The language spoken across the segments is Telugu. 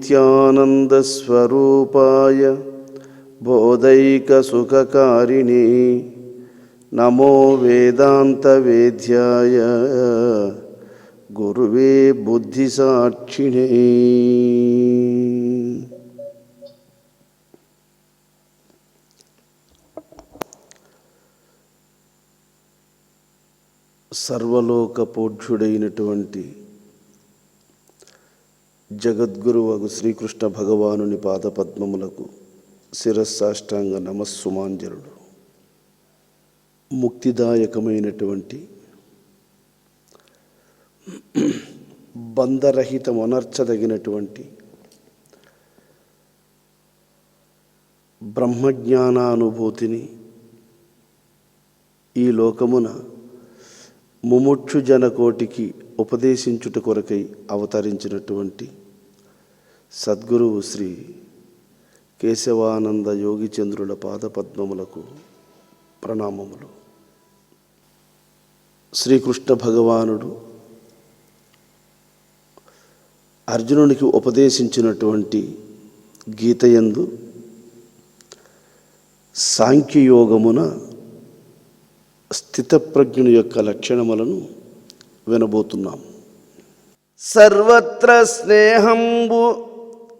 నిత్యానందస్వరూపాయ బోధైకసుఖకారిణే నమో వేదాంతవేద్యాయ గురువే బుద్ధిసాక్షిణే. సర్వలోక పూజ్యుడైనటువంటి జగద్గురువగు శ్రీకృష్ణ భగవానుని పాదపద్మములకు శిరస్సాష్టాంగ నమస్సుమాంజలుడు. ముక్తిదాయకమైనటువంటి బంధరహితమనర్చదగినటువంటి బ్రహ్మజ్ఞానానుభూతిని ఈ లోకమున ముముక్షు జనకోటికి ఉపదేశించుట కొరకై అవతరించినటువంటి సద్గురువు శ్రీ కేశవానంద యోగిచంద్రుల పాదపద్మములకు ప్రణామములు. శ్రీకృష్ణ భగవానుడు అర్జునునికి ఉపదేశించినటువంటి గీతయందు సాంఖ్యయోగమున స్థితప్రజ్ఞుని యొక్క లక్షణములను వినబోతున్నాం. సర్వత్ర స్నేహంబు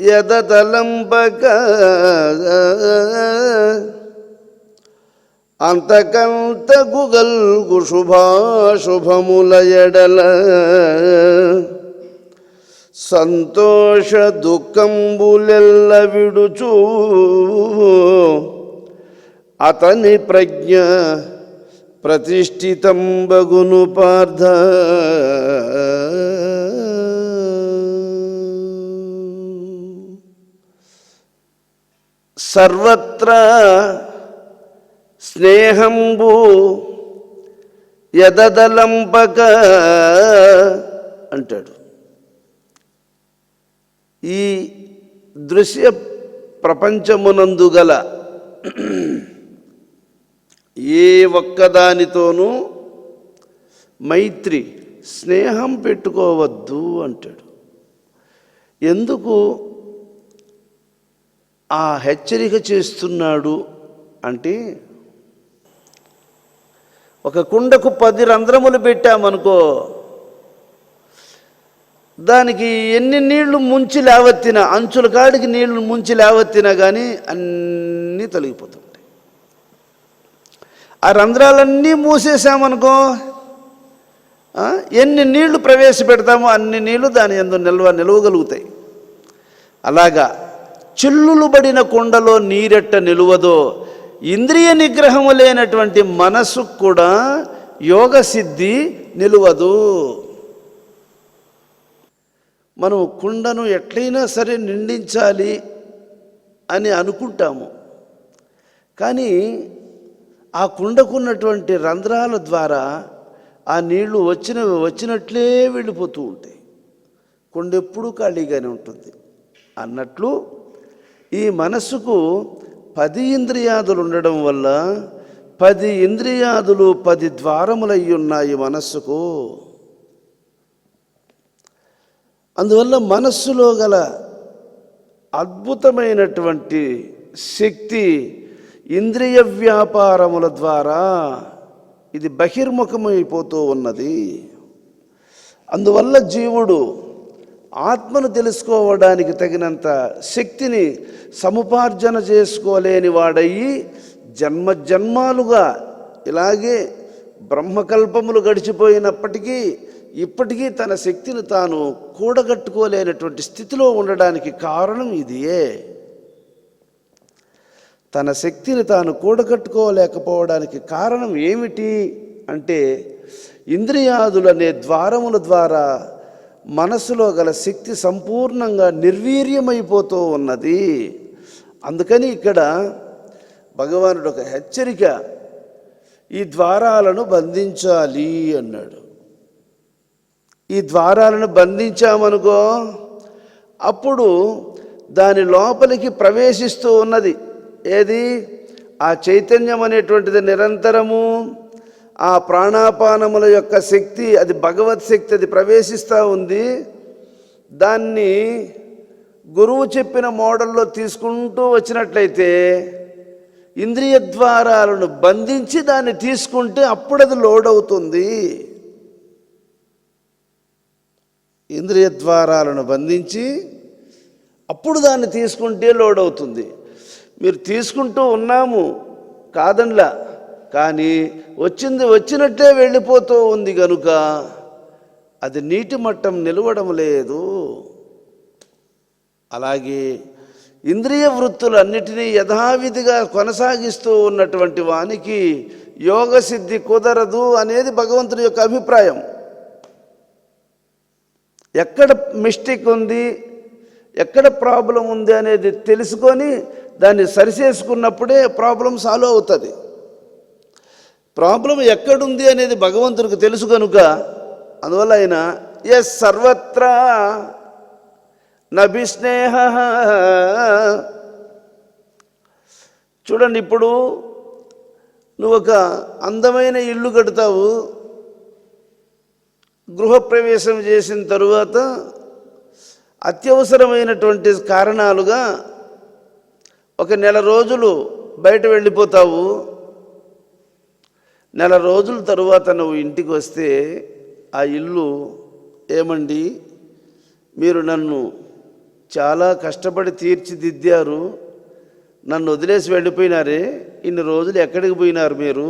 యదతలంబక అంతకంత గుగల్గు శుభాశుభముల ఎడల సంతోష దుఃఖంబులెల్ల విడుచు అతని ప్రజ్ఞ ప్రతిష్ఠితం బగును పార్థ. సర్వత్ర స్నేహంబు యదదలంపక అంటాడు. ఈ దృశ్య ప్రపంచమునందు గల ఏ ఒక్కదానితోనూ మైత్రి స్నేహం పెట్టుకోవద్దు అంటాడు. ఎందుకు ఆ హెచ్చరిక చేస్తున్నాడు అంటే, ఒక కుండకు 10 రంధ్రములు పెట్టామనుకో, దానికి ఎన్ని నీళ్లు ముంచి లేవెత్తినా, అంచుల కాడికి నీళ్లు ముంచి లేవెత్తినా కానీ అన్నీ తొలగిపోతుంటాయి. ఆ రంధ్రాలన్నీ మూసేసామనుకో, ఎన్ని నీళ్లు ప్రవేశపెడతామో అన్ని నీళ్లు దాని యందు నిలవగలుగుతాయి. అలాగా చిల్లులు పడిన కుండలో నీరెట్ట నిలువదో, ఇంద్రియ నిగ్రహము లేనటువంటి మనస్సుకు కూడా యోగ సిద్ధి నిలువదు. మనం కుండను ఎట్లయినా సరే నిండించాలి అని అనుకుంటాము, కానీ ఆ కుండకున్నటువంటి రంధ్రాల ద్వారా ఆ నీళ్లు వచ్చినట్లే వెళ్ళిపోతూ ఉంటాయి. కుండ ఎప్పుడూ ఖాళీగానే ఉంటుంది అన్నట్లు ఈ మనస్సుకు 10 ఇంద్రియాదులు ఉండడం వల్ల 10 ఇంద్రియాదులు 10 ద్వారములయ్యి ఉన్నాయి మనస్సుకు. అందువల్ల మనస్సులో గల అద్భుతమైనటువంటి శక్తి ఇంద్రియ వ్యాపారముల ద్వారా ఇది బహిర్ముఖమైపోతూ ఉన్నది. అందువల్ల జీవుడు ఆత్మను తెలుసుకోవడానికి తగినంత శక్తిని సముపార్జన చేసుకోలేని వాడయ్యి జన్మజన్మాలుగా ఇలాగే బ్రహ్మకల్పములు గడిచిపోయినప్పటికీ ఇప్పటికీ తన శక్తిని తాను కూడగట్టుకోలేనటువంటి స్థితిలో ఉండడానికి కారణం ఇదియే. తన శక్తిని తాను కూడగట్టుకోలేకపోవడానికి కారణం ఏమిటి అంటే, ఇంద్రియాదులనే ద్వారముల ద్వారా మనసులో గల శక్తి సంపూర్ణంగా నిర్వీర్యమైపోతూ ఉన్నది. అందుకని ఇక్కడ భగవానుడు ఒక హెచ్చరిక, ఈ ద్వారాలను బంధించాలి అన్నాడు. ఈ ద్వారాలను బంధించామనుకో, అప్పుడు దాని లోపలికి ప్రవేశిస్తూ ఉన్నది ఏది? ఆ చైతన్యం అనేటువంటిది నిరంతరము ఆ ప్రాణాపానముల యొక్క శక్తి, అది భగవత్ శక్తి, అది ప్రవేశిస్తూ ఉంది. దాన్ని గురువు చెప్పిన మోడల్లో తీసుకుంటూ వచ్చినట్లయితే ఇంద్రియ ద్వారాలను బంధించి దాన్ని తీసుకుంటే అప్పుడు అది లోడ్ అవుతుంది. ఇంద్రియ ద్వారాలను బంధించి అప్పుడు దాన్ని తీసుకుంటే లోడ్ అవుతుంది. మీరు తీసుకుంటూ ఉన్నాము కాదనిలా, కానీ వచ్చింది వచ్చినట్టే వెళ్ళిపోతూ ఉంది కనుక అది నీటి మట్టం నిలవడం లేదు. అలాగే ఇంద్రియ వృత్తులన్నిటినీ యథావిధిగా కొనసాగిస్తూ ఉన్నటువంటి వానికి యోగ సిద్ధి కుదరదు అనేది భగవంతుని యొక్క అభిప్రాయం. ఎక్కడ మిస్టేక్ ఉంది, ఎక్కడ ప్రాబ్లం ఉంది అనేది తెలుసుకొని దాన్ని సరిచేసుకున్నప్పుడే ప్రాబ్లం సాల్వ్ అవుతుంది. ప్రాబ్లం ఎక్కడుంది అనేది భగవంతుడికి తెలుసు కనుక అందువల్ల ఆయన ఎస్ సర్వత్రా నభిస్నేహ. చూడండి, ఇప్పుడు నువ్వు ఒక అందమైన ఇల్లు కడతావు. గృహప్రవేశం చేసిన తరువాత అత్యవసరమైనటువంటి కారణాలుగా ఒక నెల రోజులు బయట వెళ్ళిపోతావు. నెల రోజుల తరువాత నువ్వు ఇంటికి వస్తే ఆ ఇల్లు, ఏమండి మీరు నన్ను చాలా కష్టపడి తీర్చిదిద్దారు, నన్ను వదిలేసి వెళ్ళిపోయినారే, ఇన్ని రోజులు ఎక్కడికి పోయినారు, మీరు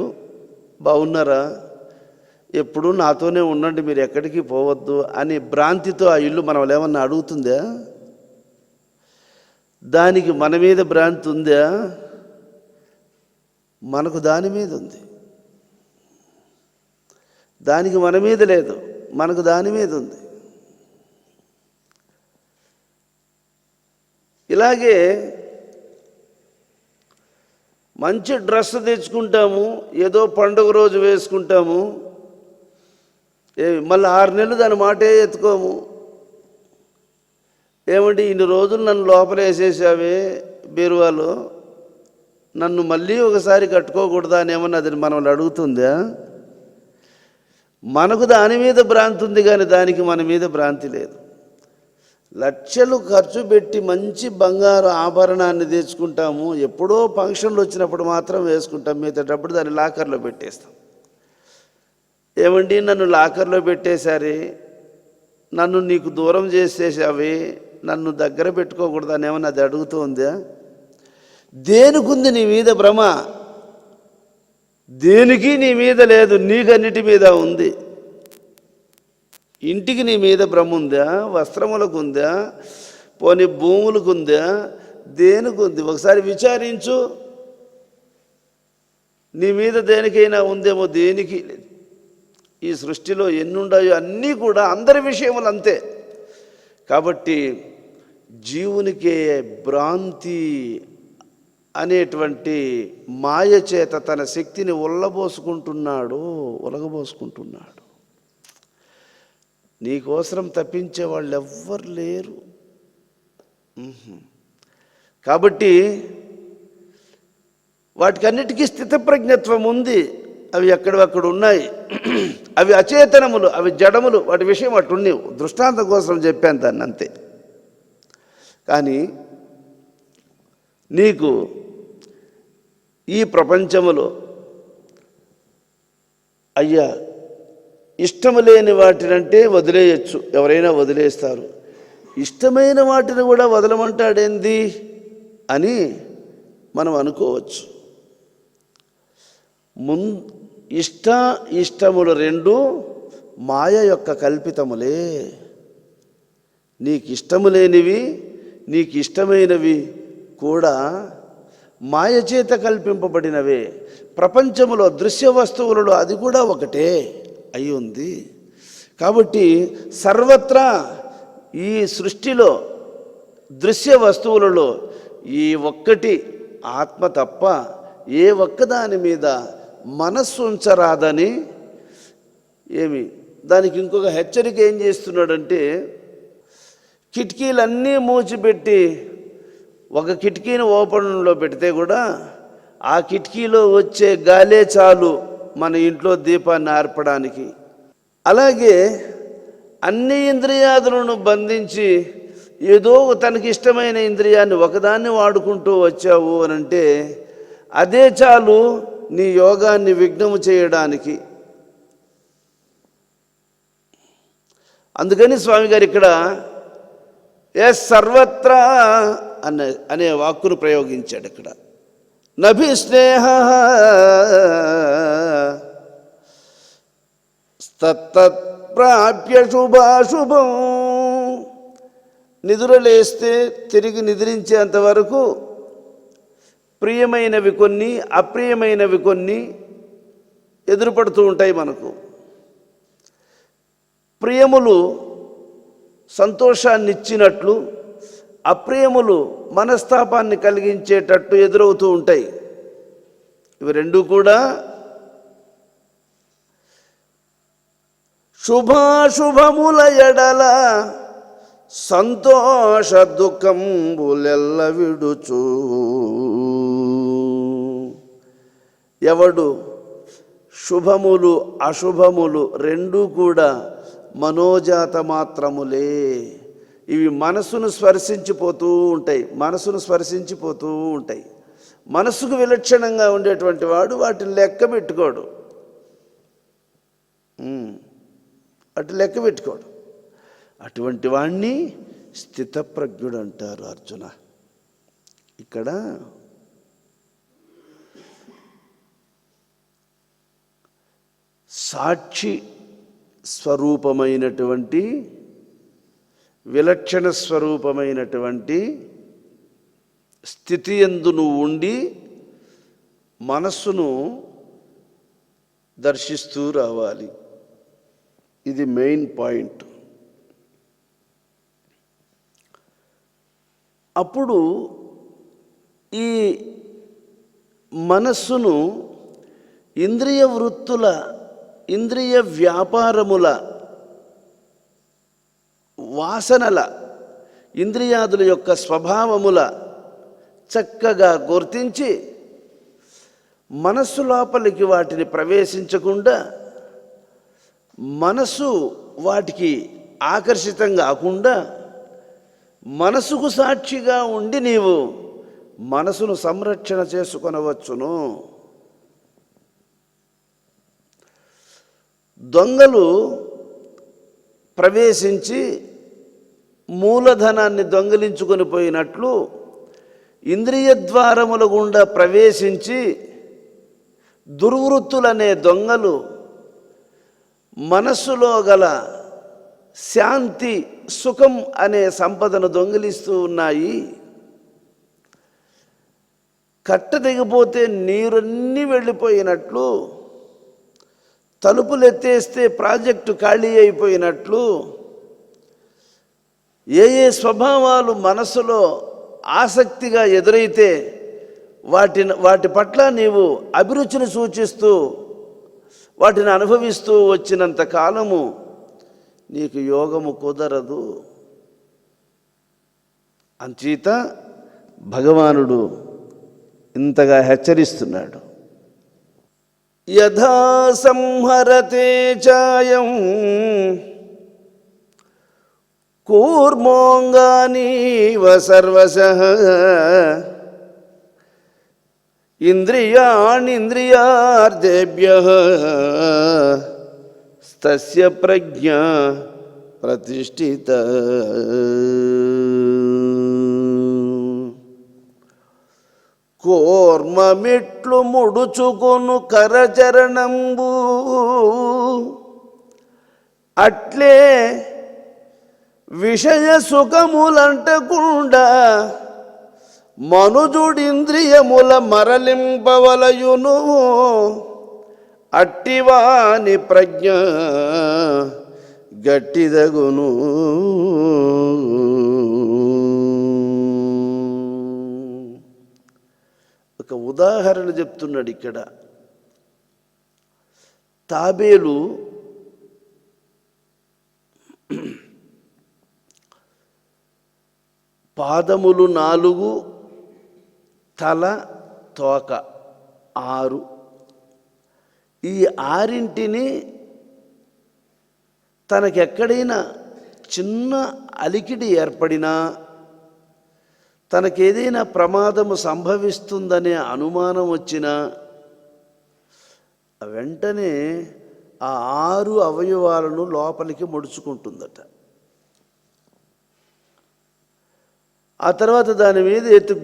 బాగున్నారా, ఎప్పుడు నాతోనే ఉండండి, మీరు ఎక్కడికి పోవద్దు అని భ్రాంతితో ఆ ఇల్లు మనం ఏమన్నా అడుగుతుందా? దానికి మన మీద భ్రాంతి ఉందా? మనకు దాని మీద ఉంది. దానికి మన మీద లేదు, మనకు దాని మీద ఉంది. ఇలాగే మంచి డ్రెస్ తెచ్చుకుంటాము, ఏదో పండుగ రోజు వేసుకుంటాము, మళ్ళీ 6 నెలలు దాని మాటే ఎత్తుకోము. ఏమంటే ఇన్ని రోజులు నన్ను లోపల వేసేసావే బీరువాలో, నన్ను మళ్ళీ ఒకసారి కట్టుకోకూడదా అని ఏమన్నా అది మనల్ని అడుగుతుందా? మనకు దాని మీద భ్రాంతి ఉంది కానీ దానికి మన మీద భ్రాంతి లేదు. లక్షలు ఖర్చు పెట్టి మంచి బంగారు ఆభరణాన్ని తెచ్చుకుంటాము, ఎప్పుడో ఫంక్షన్లు వచ్చినప్పుడు మాత్రం వేసుకుంటాం, మిగతాటప్పుడు దాన్ని లాకర్లో పెట్టేస్తాం. ఏమండి నన్ను లాకర్లో పెట్టేశారే, నన్ను నీకు దూరం చేసేసావే, నన్ను దగ్గర పెట్టుకోకూడదని ఏమన్నా అది అడుగుతుందా? దేనికుంది నీ మీద భ్రమ? దేనికి నీ మీద లేదు, నీకన్నిటి మీద ఉంది. ఇంటికి నీ మీద భ్రమ ఉందా? వస్త్రములకు ఉందా? పోనీ భూములకు ఉందా? దేనికి ఉంది? ఒకసారి విచారించు. నీ మీద దేనికైనా ఉందేమో? దేనికి లేదు. ఈ సృష్టిలో ఎన్నుండాయో అన్నీ కూడా అందరి విషయములు అంతే. కాబట్టి జీవునికే భ్రాంతి అనేటువంటి మాయ చేత తన శక్తిని ఒలగబోసుకుంటున్నాడు. నీకోసం తప్పించే వాళ్ళు ఎవ్వరు లేరు. కాబట్టి వాటికన్నిటికీ స్థితప్రజ్ఞత్వం ఉంది. అవి ఎక్కడక్కడ ఉన్నాయి. అవి అచేతనములు, అవి జడములు, వాటి విషయం అటు ఉన్నాయి. దృష్టాంతం కోసం చెప్పాను దాన్ని అంతే. కానీ నీకు ఈ ప్రపంచములో అయ్యా ఇష్టము లేని వాటినంటే వదిలేయచ్చు, ఎవరైనా వదిలేస్తారు. ఇష్టమైన వాటిని కూడా వదలమంటాడేంది అని మనం అనుకోవచ్చు. ఇష్టములు రెండు మాయ యొక్క కల్పితములే. నీకు ఇష్టము లేనివి, నీకు ఇష్టమైనవి కూడా మాయ చేత కల్పింపబడినవే. ప్రపంచములో దృశ్య వస్తువులలో అది కూడా ఒకటే అయి ఉంది. కాబట్టి సర్వత్రా ఈ సృష్టిలో దృశ్య వస్తువులలో ఈ ఒక్కటి ఆత్మ తప్ప ఏ ఒక్కదాని మీద మనస్సు ఉంచరాదని దానికి ఇంకొక హెచ్చరిక ఏం చేస్తున్నాడంటే, కిటికీలన్నీ మూచిపెట్టి ఒక కిటికీని ఓపెన్లో పెడితే కూడా ఆ కిటికీలో వచ్చే గాలే చాలు మన ఇంట్లో దీపాన్ని ఆర్పడానికి. అలాగే అన్ని ఇంద్రియాదులను బంధించి ఏదో తనకి ఇష్టమైన ఇంద్రియాన్ని ఒకదాన్ని వాడుకుంటూ వచ్చావు అని అంటే అదే చాలు నీ యోగాన్ని విఘ్నము చేయడానికి. అందుకని స్వామి గారు ఇక్కడ సర్వత్రా అనే వాక్కును ప్రయోగించాడు. ఇక్కడ నభిస్నేహ తత్ప్రాప్య శుభాశుభం. నిద్రలేస్తే తిరిగి నిద్రించేంత వరకు ప్రియమైనవి కొన్ని, అప్రియమైనవి కొన్ని ఎదురుపడుతూ ఉంటాయి మనకు. ప్రియములు సంతోషాన్ని ఇచ్చినట్లు, అప్రియములు మనస్తాపాన్ని కలిగించేటట్టు ఎదురవుతూ ఉంటాయి. ఇవి రెండు కూడా శుభాశుభముల ఎడల సంతోష దుఃఖంబులెల్ల విడుచు. ఎవడు శుభములు అశుభములు రెండూ కూడా మనోజాత మాత్రములే. ఇవి మనసును స్పర్శించిపోతూ ఉంటాయి, మనసుకు విలక్షణంగా ఉండేటువంటి వాడు వాటిని లెక్క పెట్టుకోడు, అటువంటి వాణ్ణి స్థితప్రజ్ఞుడు అంటారు అర్జున. ఇక్కడ సాక్షి స్వరూపమైనటువంటి, విలక్షణ స్వరూపమైనటువంటి స్థితి యందు నువ్వు ఉండి మనస్సును దర్శిస్తూ రావాలి. ఇది మెయిన్ పాయింట్. అప్పుడు ఈ మనస్సును ఇంద్రియ వృత్తుల, ఇంద్రియ వ్యాపారముల, వాసనల, ఇంద్రియాదుల యొక్క స్వభావముల చక్కగా గుర్తించి మనస్సు లోపలికి వాటిని ప్రవేశించకుండా, మనసు వాటికి ఆకర్షితం కాకుండా మనసుకు సాక్షిగా ఉండి నీవు మనసును సంరక్షణ చేసుకొనవచ్చును. దొంగలు ప్రవేశించి మూలధనాన్ని దొంగిలించుకొని పోయినట్లు ఇంద్రియ ద్వారముల గుండా ప్రవేశించి దుర్వృత్తులనే దొంగలు మనస్సులో గల శాంతి, సుఖం అనే సంపదను దొంగిలిస్తూ ఉన్నాయి. కట్ట దిగిపోతే నీరన్నీ వెళ్ళిపోయినట్లు, తలుపులు ఎత్తేస్తే ప్రాజెక్టు ఖాళీ అయిపోయినట్లు, ఏ స్వభావాలు మనసులో ఆసక్తిగా ఎదురైతే వాటి పట్ల నీవు అభిరుచిని సూచిస్తూ వాటిని అనుభవిస్తూ వచ్చినంత కాలము నీకు యోగము కుదరదు. అంచేత భగవానుడు ఇంతగా హెచ్చరిస్తున్నాడు. యథా సంహరతే చాయం కూర్మోంగానీవ సర్వశః ఇంద్రియాణింద్రియార్థేభ్యః తస్య ప్రజ్ఞా ప్రతిష్ఠిత. కూర్మమిట్లు ముడుచుకొను కరచరణంబు అట్లే విషయ సుఖములంటకుండా మనుజుడింద్రియముల మరలింపవలయును. అట్టివాని ప్రజ్ఞ గట్టిదగును. ఒక ఉదాహరణ చెప్తున్నాడు ఇక్కడ. తాబేలు పాదములు 4, తల, తోక 6. ఈ 6ంటిని తనకెక్కడైనా చిన్న అలికిడి ఏర్పడినా, తనకేదైనా ప్రమాదము సంభవిస్తుందనే అనుమానం వచ్చినా వెంటనే ఆ 6 అవయవాలను లోపలికి ముడుచుకుంటుందట. ఆ తర్వాత దాని మీద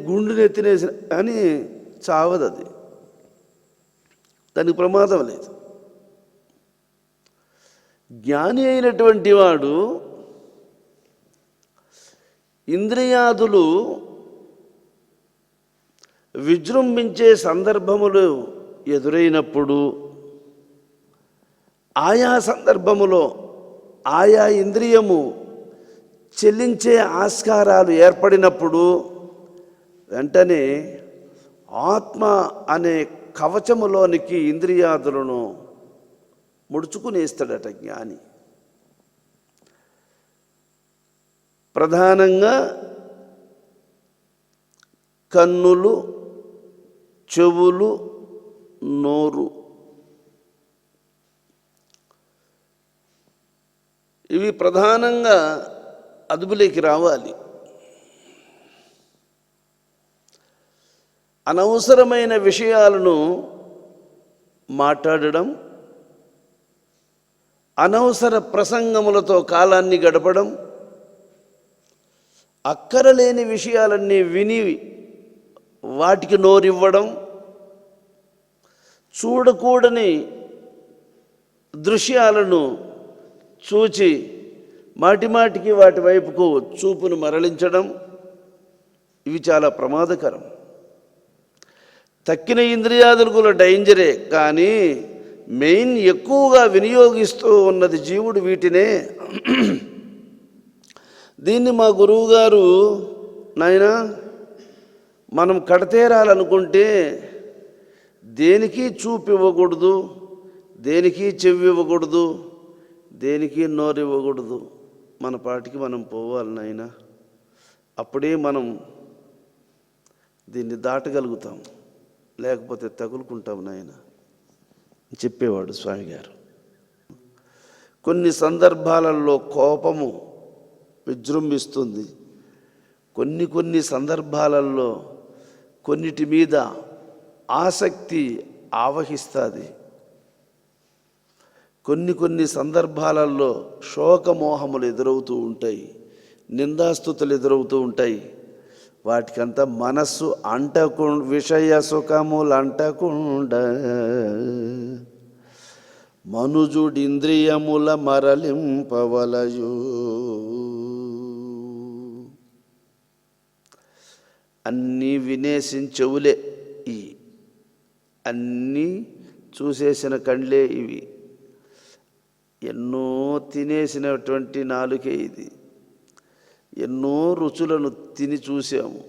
గుండుని ఎత్తినేసిన కానీ చావదు, అది దానికి ప్రమాదం లేదు. జ్ఞాని అయినటువంటి వాడు ఇంద్రియాదులు విజృంభించే సందర్భములు ఎదురైనప్పుడు, ఆయా సందర్భములో ఆయా ఇంద్రియము చెల్లించే ఆస్కారాలు ఏర్పడినప్పుడు వెంటనే ఆత్మ అనే కవచములోనికి ఇంద్రియాదులను ముడుచుకునేస్తాడట జ్ఞాని. ప్రధానంగా కన్నులు, చెవులు, నోరు, ఇవి ప్రధానంగా అదుపులోకి రావాలి. అనవసరమైన విషయాలను మాట్లాడడం, అనవసర ప్రసంగములతో కాలాన్ని గడపడం, అక్కరలేని విషయాలన్నీ విని వాటికి నోరివ్వడం, చూడకూడని దృశ్యాలను చూచి మాటిమాటికి వాటి వైపుకు చూపును మరలించడం, ఇవి చాలా ప్రమాదకరం. తక్కిన ఇంద్రియాదులు కూడా డేంజరే, కానీ మెయిన్ ఎక్కువగా వినియోగిస్తూ ఉన్నది జీవుడు వీటినే. దీన్ని మా గురువుగారు, నాయనా మనం కడతేరాలనుకుంటే దేనికి చూపు ఇవ్వకూడదు, దేనికి చెవి ఇవ్వకూడదు, దేనికి నోరు ఇవ్వకూడదు, మన పాటికి మనం పోవాలి నాయనా, అప్పుడే మనం దీన్ని దాటగలుగుతాం, లేకపోతే తగులుకుంటాం నాయనా చెప్పేవాడు స్వామి గారు. కొన్ని సందర్భాలలో కోపము విజృంభిస్తుంది, కొన్ని సందర్భాలలో కొన్నిటి మీద ఆసక్తి ఆవహిస్తుంది, కొన్ని సందర్భాలలో శోకమోహములు ఎదురవుతూ ఉంటాయి, నిందాస్తుతులు ఎదురవుతూ ఉంటాయి. వాటికంతా మనస్సు విషయ సుఖములు అంటకుండా మనుజుడింద్రియముల మరలింపవలయు. అన్నీ వినేసిన చెవులే ఇవి, అన్నీ చూసేసిన కళ్ళే ఇవి, ఎన్నో తినేసినటువంటి నాలుకే ఇది, ఎన్నో రుచులను తిని చూసాము,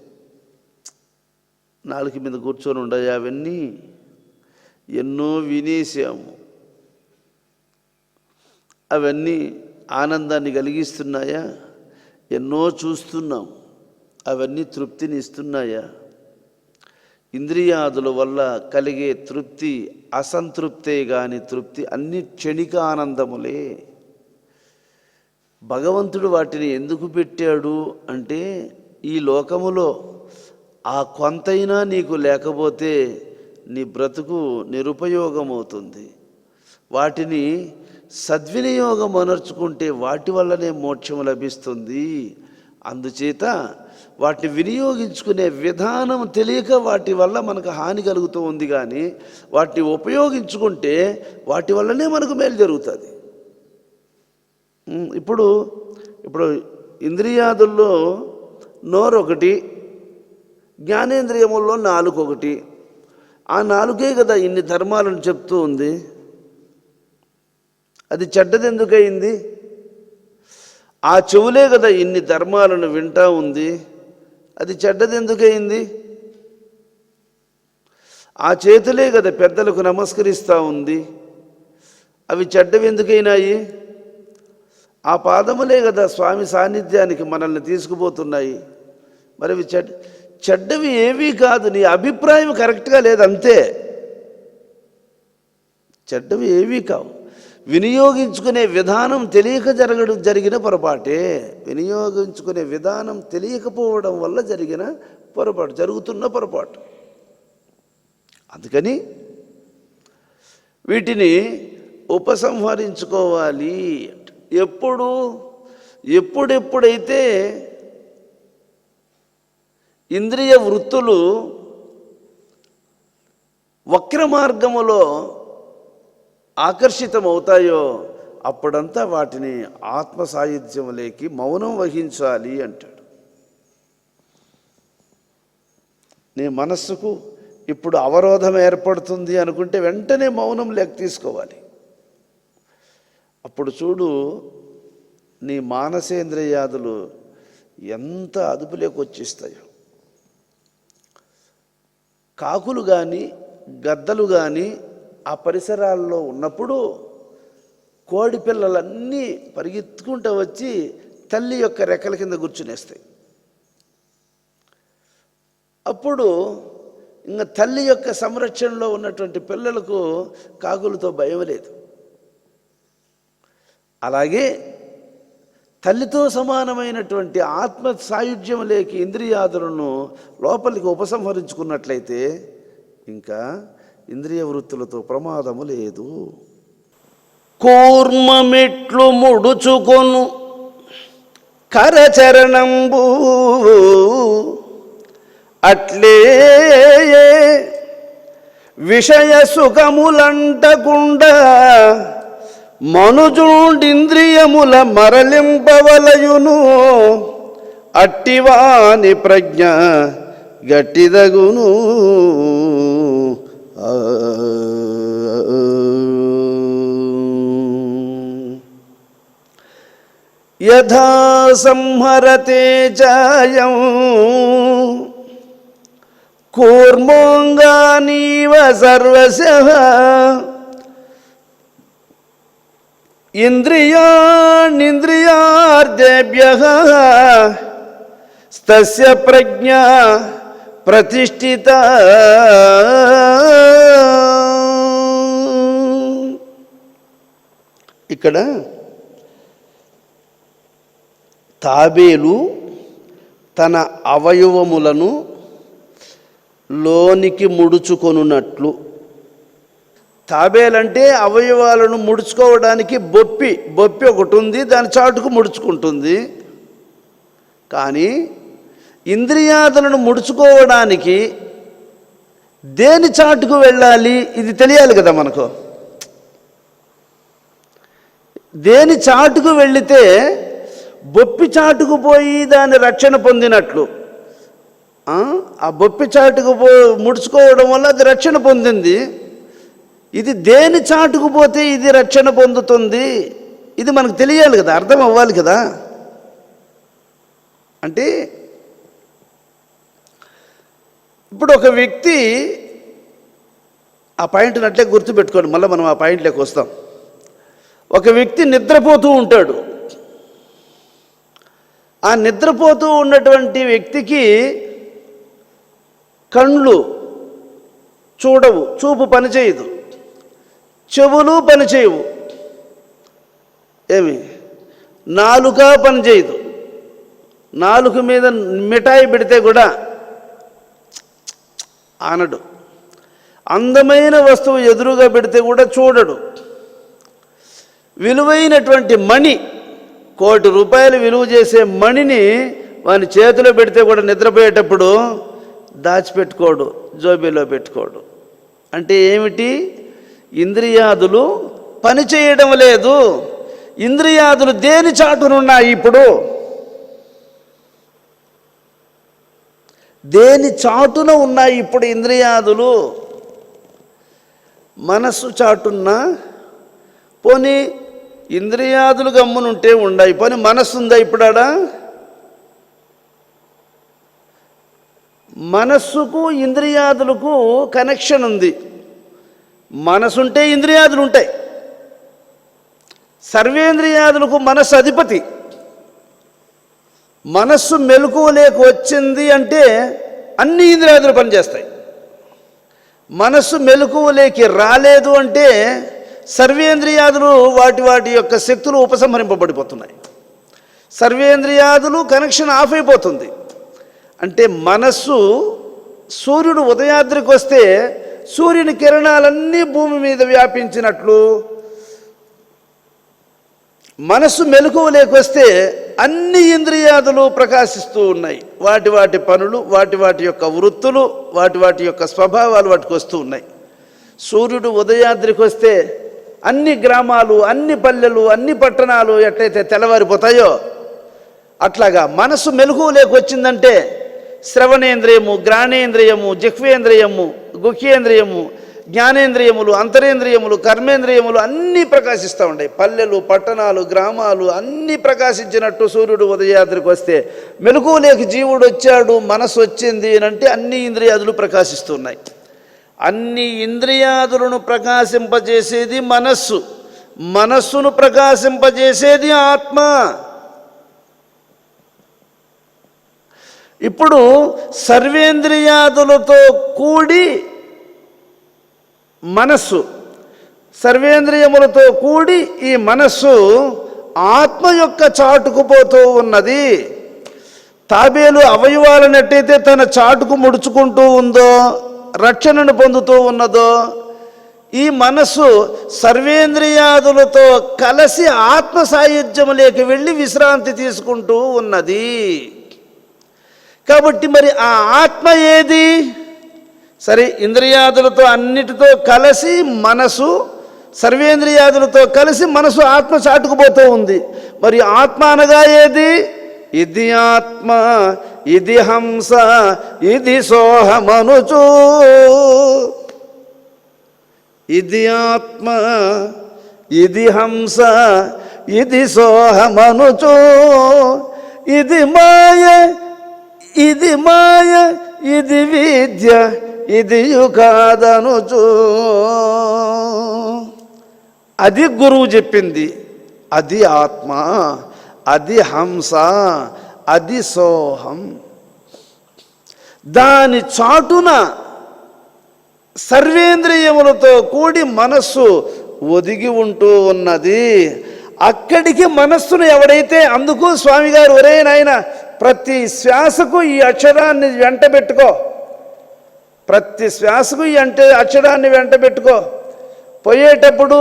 నాలుక మీద కూర్చొని ఉండవు అవన్నీ, ఎన్నో వినేసాము, అవన్నీ ఆనందాన్ని కలిగిస్తున్నాయా? ఎన్నో చూస్తున్నాం, అవన్నీ తృప్తిని ఇస్తున్నాయా? ఇంద్రియాదుల వల్ల కలిగే తృప్తి అసంతృప్తే గాని తృప్తి అన్ని క్షణిక ఆనందములే. భగవంతుడు వాటిని ఎందుకు పెట్టాడు అంటే, ఈ లోకములో ఆ కొంతైనా నీకు లేకపోతే నీ బ్రతుకు నిరుపయోగమవుతుంది. వాటిని సద్వినియోగం అనర్చుకుంటే వాటి వల్లనే మోక్షం లభిస్తుంది. అందుచేత వాటిని వినియోగించుకునే విధానం తెలియక వాటి వల్ల మనకు హాని కలుగుతూ ఉంది, కానీ వాటిని ఉపయోగించుకుంటే వాటి వల్లనే మనకు మేలు జరుగుతుంది. ఇప్పుడు ఇంద్రియాదుల్లో నోరు ఒకటి, జ్ఞానేంద్రియముల్లో నాలుగు ఒకటి. ఆ నాలుగే కదా ఇన్ని ధర్మాలను చెప్తూ ఉంది. అది చెడ్డది ఎందుకయింది? ఆ చెవులే కదా ఇన్ని ధర్మాలను వింటూ ఉంది. అది చెడ్డది ఎందుకయింది? ఆ చేతులే కదా పెద్దలకు నమస్కరిస్తూ ఉంది. అవి చెడ్డవి ఎందుకైనాయి? ఆ పాదములే కదా స్వామి సాన్నిధ్యానికి మనల్ని తీసుకుపోతున్నాయి. మరి అవి చెడ్డవి ఏవీ కాదు. నీ అభిప్రాయం కరెక్ట్గా లేదంతే. చెడ్డవి ఏవీ కావు. వినియోగించుకునే విధానం తెలియక జరిగిన పొరపాటే. వినియోగించుకునే విధానం తెలియకపోవడం వల్ల జరుగుతున్న పొరపాటు. అందుకని వీటిని ఉపసంహరించుకోవాలి. ఎప్పుడెప్పుడైతే ఇంద్రియ వృత్తులు వక్ర మార్గములో ఆకర్షితమవుతాయో అప్పుడంతా వాటిని ఆత్మ సాయుధ్యములేకి మౌనం వహించాలి అంటాడు. నీ మనస్సుకు ఇప్పుడు అవరోధం ఏర్పడుతుంది అనుకుంటే వెంటనే మౌనం లేక తీసుకోవాలి. అప్పుడు చూడు నీ మానసేంద్రియాదులు ఎంత అదుపులోకి వచ్చేస్తాయో. కాకులు కానీ గద్దలు కానీ ఆ పరిసరాల్లో ఉన్నప్పుడు కోడి పిల్లలన్నీ పరిగెత్తుకుంటూ వచ్చి తల్లి యొక్క రెక్కల కింద కూర్చునేస్తాయి. అప్పుడు ఇంకా తల్లి యొక్క సంరక్షణలో ఉన్నటువంటి పిల్లలకు కాకులతో భయం లేదు. అలాగే తల్లితో సమానమైనటువంటి ఆత్మ సాయుధ్యం లేక ఇంద్రియాదులను లోపలికి ఉపసంహరించుకున్నట్లయితే ఇంకా ఇంద్రియ వృత్తులతో ప్రమాదము లేదు. కూర్మమిట్లు ముడుచుకొను కరచరణంబు అట్లే విషయ సుఖములంటకుండా మనుజుండింద్రియముల మరలింపవలయును. అట్టివాని ప్రజ్ఞ గట్టిదగును. యథా సంహరతే చాయం కూర్మోంగానీవ సర్వశః ఇంద్రియాణింద్రియార్థేభ్యః తస్య ప్రజ్ఞా ప్రతిష్ఠిత. ఇక్కడ తాబేలు తన అవయవములను లోనికి ముడుచుకొనున్నట్లు. తాబేలంటే అవయవాలను ముడుచుకోవడానికి బొప్పి ఒకటి ఉంది, దాని చాటుకు ముడుచుకుంటుంది. కానీ ఇంద్రియాదులను ముడుచుకోవడానికి దేని చాటుకు వెళ్ళాలి ఇది తెలియాలి కదా మనకు. దేని చాటుకు వెళితే బొప్పి చాటుకు పోయి దాని రక్షణ పొందినట్లు, ఆ బొప్పి చాటుకు ముడుచుకోవడం వల్ల అది రక్షణ పొందింది. ఇది దేని చాటుకు పోతే ఇది రక్షణ పొందుతుంది ఇది మనకు తెలియాలి కదా, అర్థం అవ్వాలి కదా. అంటే ఇప్పుడు ఒక వ్యక్తి ఆ పాయింట్ని అట్లే గుర్తుపెట్టుకోండి, మళ్ళీ మనం ఆ పాయింట్లోకి వస్తాం. ఒక వ్యక్తి నిద్రపోతూ ఉంటాడు. ఆ నిద్రపోతూ ఉన్నటువంటి వ్యక్తికి కళ్ళు చూడవు, చూపు పనిచేయదు, చెవులు పనిచేయవు, నాలుక పనిచేయదు. నాలుక మీద మిఠాయి పెడితే కూడా అనడు. అందమైన వస్తువు ఎదురుగా పెడితే కూడా చూడడు. విలువైనటువంటి మణి, 1 కోటి రూపాయలు విలువ చేసే మణిని వాని చేతిలో పెడితే కూడా నిద్రపోయేటప్పుడు దాచిపెట్టుకోడు, జోబీలో పెట్టుకోడు. అంటే ఏమిటి? ఇంద్రియాదులు పని చేయడం లేదు. ఇంద్రియాదులు దేని చాటునున్నాయి? ఇప్పుడు దేని చాటున ఉన్నాయి? ఇప్పుడు ఇంద్రియాదులు మనస్సు చాటున్నా, పోనీ ఇంద్రియాదులు గమ్మునుంటే ఉన్నాయి, పోనీ మనస్సు ఉందా ఇప్పుడాడా? మనస్సుకు ఇంద్రియాదులకు కనెక్షన్ ఉంది. మనసుంటే ఇంద్రియాదులు ఉంటాయి. సర్వేంద్రియాదులకు మనస్సు అధిపతి. మనస్సు మెలకువలేక వచ్చింది అంటే అన్ని ఇంద్రియాదులు పనిచేస్తాయి. మనస్సు మెలకువలేకి రాలేదు అంటే సర్వేంద్రియాదులు వాటి వాటి యొక్క శక్తులు ఉపసంహరింపబడిపోతున్నాయి. సర్వేంద్రియాదులు కనెక్షన్ ఆఫ్ అయిపోతుంది. అంటే మనస్సు సూర్యుడు ఉదయాద్రికి వస్తే సూర్యుని కిరణాలన్నీ భూమి మీద వ్యాపించినట్లు మనస్సు మెలకువ లేకొస్తే అన్ని ఇంద్రియాదులు ప్రకాశిస్తూ ఉన్నాయి. వాటి వాటి పనులు, వాటి వాటి యొక్క వృత్తులు, వాటి వాటి యొక్క స్వభావాలు వాటికి వస్తూ ఉన్నాయి. సూర్యుడు ఉదయాద్రికి వస్తే అన్ని గ్రామాలు, అన్ని పల్లెలు, అన్ని పట్టణాలు ఎట్లయితే తెల్లవారిపోతాయో అట్లాగా మనసు మెలకువ లేకొచ్చిందంటే శ్రవణేంద్రియము, గ్రాణేంద్రియము, జిహ్వేంద్రియము, గుహ్యేంద్రియము, జ్ఞానేంద్రియములు, అంతరేంద్రియములు, కర్మేంద్రియములు అన్నీ ప్రకాశిస్తూ ఉంటాయి. పల్లెలు, పట్టణాలు, గ్రామాలు అన్నీ ప్రకాశించినట్టు సూర్యుడు ఉదయాద్రికి వస్తే మెలకువ లేక జీవుడు వచ్చాడు, మనసు వచ్చింది అంటే అన్ని ఇంద్రియాదులు ప్రకాశిస్తున్నాయి. అన్ని ఇంద్రియాదులను ప్రకాశింపజేసేది మనస్సు, మనస్సును ప్రకాశింపజేసేది ఆత్మ. ఇప్పుడు సర్వేంద్రియాదులతో కూడి మనస్సు, సర్వేంద్రియములతో కూడి ఈ మనస్సు ఆత్మ యొక్క చాటుకుపోతూ ఉన్నది. తాబేలు అవయవాలను ఎట్టయితే తన చాటుకు ముడుచుకుంటూ ఉందో, రక్షణను పొందుతూ ఉన్నదో, ఈ మనస్సు సర్వేంద్రియాదులతో కలిసి ఆత్మ సాయుధ్యములోకి వెళ్ళి విశ్రాంతి తీసుకుంటూ ఉన్నది. కాబట్టి మరి ఆ ఆత్మ ఏది? సరే, ఇంద్రియాదులతో అన్నిటితో కలిసి మనసు, సర్వేంద్రియాదులతో కలిసి మనసు ఆత్మ చాటుకుపోతూ ఉంది. మరి ఆత్మ అనగా ఏది? ఇది ఆత్మ, ఇది హంస, ఇది సోహమనుచు. ఇది ఆత్మ, ఇది హంస, ఇది సోహమనుచు. ఇది మాయ, ఇది మాయ, ఇది విద్య, ఇది కాదనుచు. అది గురువు చెప్పింది. అది ఆత్మ, అది హంస, అది సోహం. దాని చాటున సర్వేంద్రియములతో కూడి మనస్సు ఒదిగి ఉంటూ ఉన్నది. అక్కడికి మనస్సును ఎవడైతే, అందుకు స్వామిగారు ఒరే నాయన ప్రతి శ్వాసకు ఈ అక్షరాన్ని వెంట పెట్టుకో, ప్రతి శ్వాసకు ఈ అక్షరాన్ని వెంట పెట్టుకో. పోయేటప్పుడు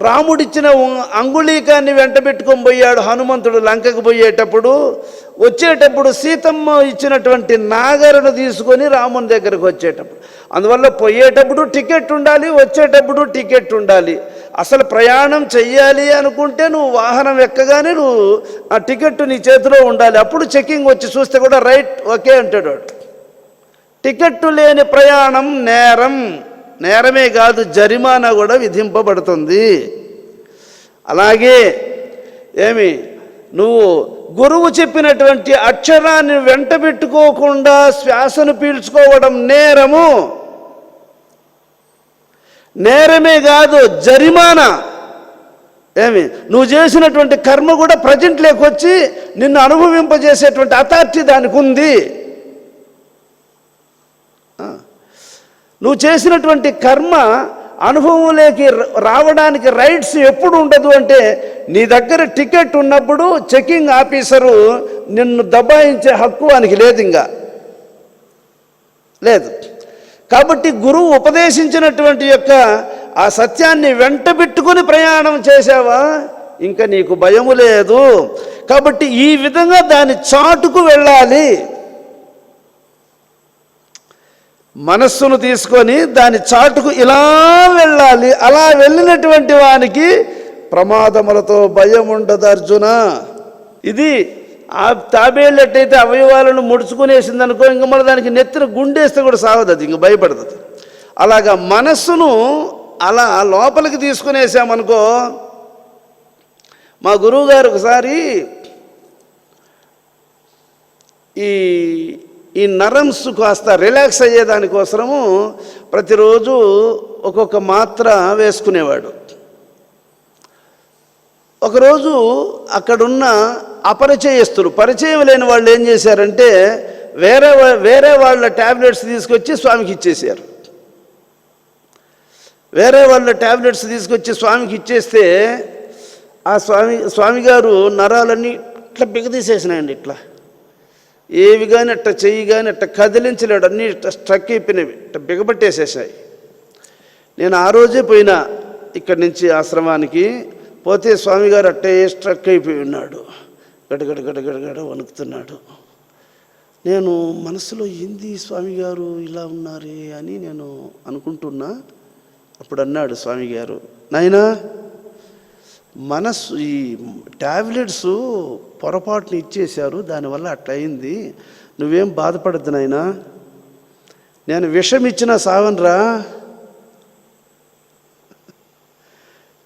రాముడిచ్చిన అంగుళీకాన్ని వెంట పెట్టుకొని పోయాడు హనుమంతుడు లంకకు పోయేటప్పుడు. వచ్చేటప్పుడు సీతమ్మ ఇచ్చినటువంటి నాగరను తీసుకొని రాముని దగ్గరకు వచ్చేటప్పుడు. అందువల్ల పోయేటప్పుడు టికెట్ ఉండాలి, వచ్చేటప్పుడు టికెట్ ఉండాలి. అసలు ప్రయాణం చెయ్యాలి అనుకుంటే నువ్వు వాహనం ఎక్కగానే నువ్వు ఆ టికెట్ నీ చేతిలో ఉండాలి. అప్పుడు చెకింగ్ వచ్చి చూస్తే కూడా రైట్ ఓకే అంటాడు వాడు. టికెట్టు లేని ప్రయాణం నేరం. నేరమే కాదు, జరిమానా కూడా విధింపబడుతుంది. అలాగే నువ్వు గురువు చెప్పినటువంటి అక్షరాన్ని వెంట పెట్టుకోకుండా శ్వాసను పీల్చుకోవడం నేరము. నేరమే కాదు, జరిమానా. నువ్వు చేసినటువంటి కర్మ కూడా ప్రజెంట్ లేకొచ్చి నిన్ను అనుభవింపజేసేటువంటి అథారిటీ దానికి ఉంది. నువ్వు చేసినటువంటి కర్మ అనుభవంలోకి రావడానికి రైట్స్ ఎప్పుడు ఉండదు అంటే నీ దగ్గర టికెట్ ఉన్నప్పుడు చెకింగ్ ఆఫీసరు నిన్ను దబాయించే హక్కు వానికి లేదు, ఇంకా లేదు. కాబట్టి గురువు ఉపదేశించినటువంటి యొక్క ఆ సత్యాన్ని వెంట పెట్టుకుని ప్రయాణం చేసావా ఇంకా నీకు భయము లేదు. కాబట్టి ఈ విధంగా దాని చాటుకు వెళ్ళాలి. మనస్సును తీసుకొని దాని చాటుకు ఇలా వెళ్ళాలి. అలా వెళ్ళినటువంటి వానికి ప్రమాదములతో భయం ఉండదు అర్జున. ఇది ఆ తాబేళ్ళు ఎట్టయితే అవయవాలను ముడుచుకునేసింది అనుకో, ఇంక మళ్ళీ దానికి నెత్తిన గుండేస్తే కూడా సాగదు, అది ఇంక భయపడుతుంది. అలాగా మనస్సును అలా లోపలికి తీసుకునేసామనుకో. మా గురువుగారు ఒకసారి ఈ నరమ్స్ కాస్త రిలాక్స్ అయ్యేదానికోసము ప్రతిరోజు ఒక్కొక్క మాత్ర వేసుకునేవాడు. ఒకరోజు అక్కడున్న అపరిచయస్తులు, పరిచయం లేని వాళ్ళు ఏం చేశారంటే వేరే వాళ్ళ ట్యాబ్లెట్స్ తీసుకొచ్చి స్వామికి ఇచ్చేసారు. వేరే వాళ్ళ ట్యాబ్లెట్స్ తీసుకొచ్చి స్వామికి ఇచ్చేస్తే ఆ స్వామి గారు నరాలన్నీ ఇట్లా బిగదీసేసినాయండి. ఇట్లా ఏవి కానీ అట్ట చెయ్యి కానీ అట్ట కదిలించలేడు, అన్నీ ఇట్లా స్ట్రక్ అయిపోయినవి, ఇట్ట బిగబట్టేసేసాయి. నేను ఆ రోజే పోయినా ఇక్కడి నుంచి ఆశ్రమానికి పోతే స్వామి గారు అట్టే స్ట్రక్ అయిపోయి ఉన్నాడు, గడగడ గడగడగడ వణుకుతున్నాడు. నేను మనసులో ఏంది స్వామి గారు ఇలా ఉన్నారే అని నేను అనుకుంటున్నా. అప్పుడు అన్నాడు స్వామి గారు, నాయనా మనస్సు ఈ ట్యాబ్లెట్స్ పొరపాటుని ఇచ్చేశారు, దానివల్ల అట్లా అయింది, నువ్వేం బాధపడద్దు నాయనా, నేను విషం ఇచ్చినా సావనరా,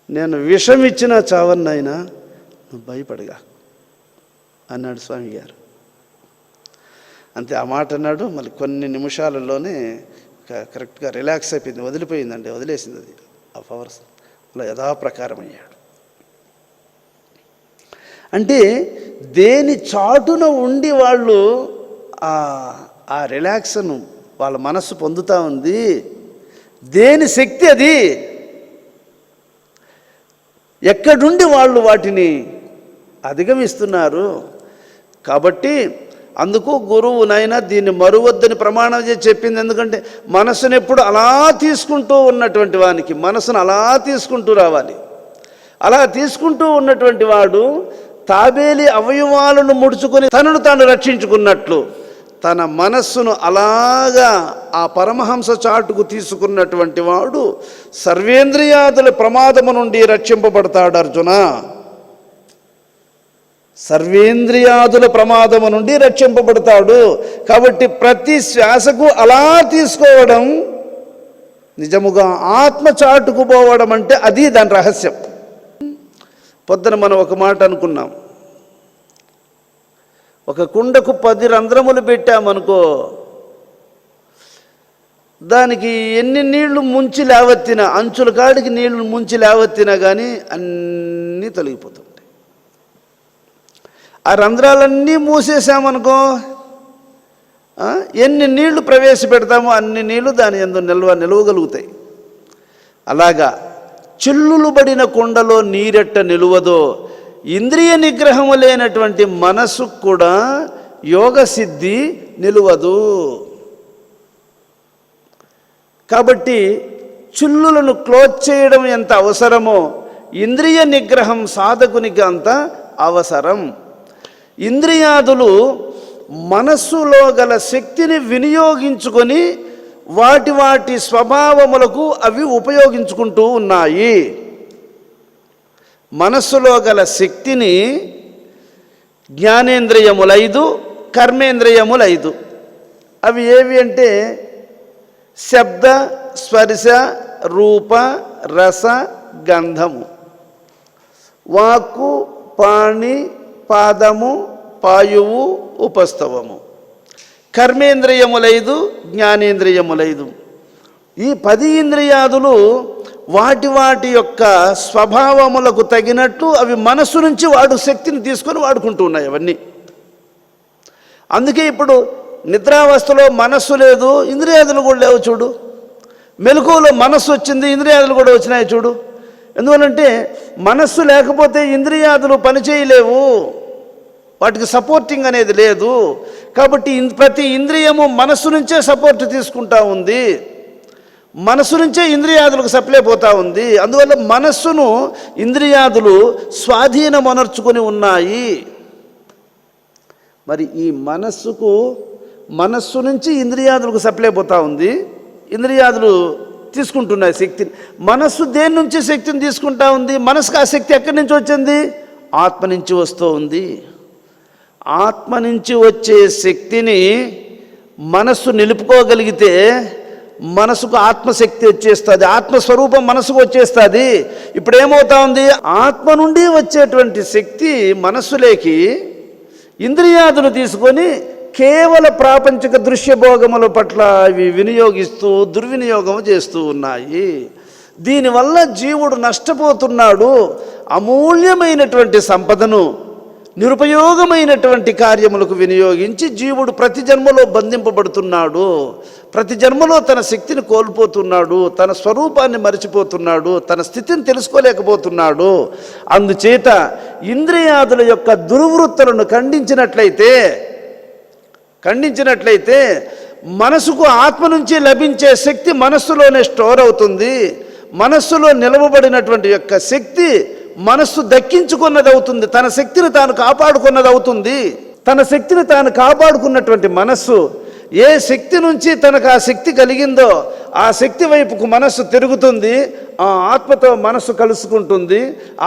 నేను విషం ఇచ్చినా చావను నాయనా, నువ్వు భయపడగా అన్నాడు స్వామి గారు. అంతే, ఆ మాట అన్నాడు. మళ్ళీ కొన్ని నిమిషాలలోనే కరెక్ట్గా రిలాక్స్ అయిపోయింది, వదిలిపోయిందండి, వదిలేసింది అది ఆ పవర్స్. అలా యథాప్రకారం అయ్యాడు. అంటే దేని చాటున ఉండి వాళ్ళు ఆ రిలాక్స్ను వాళ్ళ మనస్సు పొందుతూ ఉంది, దేని శక్తి అది, ఎక్కడుండి వాళ్ళు వాటిని అధిగమిస్తున్నారు. కాబట్టి అందుకు గురువు నాయన దీన్ని మరువద్దని ప్రమాణం చేసి చెప్పింది. ఎందుకంటే మనసును ఎప్పుడు అలా తీసుకుంటూ ఉన్నటువంటి వానికి మనసును అలా తీసుకుంటూ రావాలి. అలా తీసుకుంటూ ఉన్నటువంటి వాడు తాబేలి అవయవాలను ముడుచుకొని తనను తాను రక్షించుకున్నట్లు తన మనస్సును అలాగా ఆ పరమహంస చాటుకు తీసుకున్నటువంటి వాడు సర్వేంద్రియాదుల ప్రమాదము నుండి రక్షింపబడతాడు. అర్జున, సర్వేంద్రియాదుల ప్రమాదము నుండి రక్షింపబడతాడు. కాబట్టి ప్రతి శ్వాసకు అలా తీసుకోవడం, నిజముగా ఆత్మ చాటుకు పోవడం అంటే అది దాని రహస్యం. పొద్దున మనం ఒక మాట అనుకున్నాం, ఒక కుండకు 10 రంధ్రములు పెట్టామనుకో, దానికి ఎన్ని నీళ్లు ముంచి లేవెత్తినా, అంచుల కాడికి నీళ్లు ముంచి లేవెత్తినా కానీ అన్నీ తొలగిపోతుంటాయి. ఆ రంధ్రాలన్నీ మూసేసామనుకో, ఎన్ని నీళ్లు ప్రవేశపెడతామో అన్ని నీళ్లు దాని యందు నిలవగలుగుతాయి. అలాగా చిల్లులు పడిన కుండలో నీరెట్ట నిలువదో ఇంద్రియ నిగ్రహము లేనటువంటి మనసుకు కూడా యోగ సిద్ధి నిలువదు. కాబట్టి చిల్లులను క్లోజ్ చేయడం ఎంత అవసరమో ఇంద్రియ నిగ్రహం సాధకునికి అంత అవసరం. ఇంద్రియాదులు మనస్సులో గల శక్తిని వినియోగించుకొని వాటి స్వభావములకు అవి ఉపయోగించుకుంటూ ఉన్నాయి. మనస్సులో గల శక్తిని జ్ఞానేంద్రియములైదు, కర్మేంద్రియములైదు. అవి ఏవి అంటే శబ్ద, స్పర్శ, రూప, రస, గంధము. వాక్కు, పాణి, పాదము, పాయువు, ఉపస్థవము. కర్మేంద్రియములైదు, జ్ఞానేంద్రియములైదు. ఈ 10 ఇంద్రియాదులు వాటి యొక్క స్వభావములకు తగినట్టు అవి మనస్సు నుంచి శక్తిని తీసుకొని వాడుకుంటూ ఉన్నాయి అవన్నీ. అందుకే ఇప్పుడు నిద్రావస్థలో మనస్సు లేదు, ఇంద్రియాదులు కూడా లేవు చూడు. మెలకువలో మనస్సు వచ్చింది, ఇంద్రియాదులు కూడా వచ్చినాయి చూడు. ఎందువలంటే మనస్సు లేకపోతే ఇంద్రియాదులు పనిచేయలేవు, వాటికి సపోర్టింగ్ అనేది లేదు. కాబట్టి ప్రతి ఇంద్రియము మనస్సు నుంచే సపోర్ట్ తీసుకుంటా ఉంది, మనస్సు నుంచే ఇంద్రియాదులకు సప్లై పోతూ ఉంది. అందువల్ల మనస్సును ఇంద్రియాదులు స్వాధీనమనర్చుకొని ఉన్నాయి. మరి ఈ మనస్సు నుంచి ఇంద్రియాదులకు సప్లై పోతూ ఉంది, ఇంద్రియాదులు తీసుకుంటున్నాయి శక్తిని. మనస్సు దేని నుంచి శక్తిని తీసుకుంటా ఉంది? మనసుకు ఆ శక్తి ఎక్కడి నుంచి వచ్చింది? ఆత్మ నుంచి వస్తూ ఉంది. ఆత్మ నుంచి వచ్చే శక్తిని మనస్సు నిలుపుకోగలిగితే మనసుకు ఆత్మశక్తి వచ్చేస్తుంది, ఆత్మస్వరూపం మనసుకు వచ్చేస్తుంది. ఇప్పుడు ఏమవుతా ఉంది? ఆత్మ నుండి వచ్చేటువంటి శక్తి మనస్సులోకి ఇంద్రియాదులు తీసుకొని కేవల ప్రాపంచిక దృశ్యభోగముల పట్ల అవి వినియోగిస్తూ దుర్వినియోగం చేస్తూ ఉన్నాయి. దీనివల్ల జీవుడు నష్టపోతున్నాడు. అమూల్యమైనటువంటి సంపదను నిరుపయోగమైనటువంటి కార్యములకు వినియోగించి జీవుడు ప్రతి జన్మలో బంధింపబడుతున్నాడు, ప్రతి జన్మలో తన శక్తిని కోల్పోతున్నాడు, తన స్వరూపాన్ని మరిచిపోతున్నాడు, తన స్థితిని తెలుసుకోలేకపోతున్నాడు. అందుచేత ఇంద్రియాదుల యొక్క దుర్వృత్తులను ఖండించినట్లయితే మనసుకు ఆత్మ నుంచి లభించే శక్తి మనస్సులోనే స్టోర్ అవుతుంది. మనస్సులో నిలవబడినటువంటి యొక్క శక్తి మనస్సు దక్కించుకున్నది అవుతుంది, తన శక్తిని తాను కాపాడుకున్నది అవుతుంది. తన శక్తిని తాను కాపాడుకున్నటువంటి మనస్సు ఏ శక్తి నుంచి తనకు ఆ శక్తి కలిగిందో ఆ శక్తి వైపుకు మనస్సు తిరుగుతుంది, ఆ ఆత్మతో మనస్సు కలుసుకుంటుంది.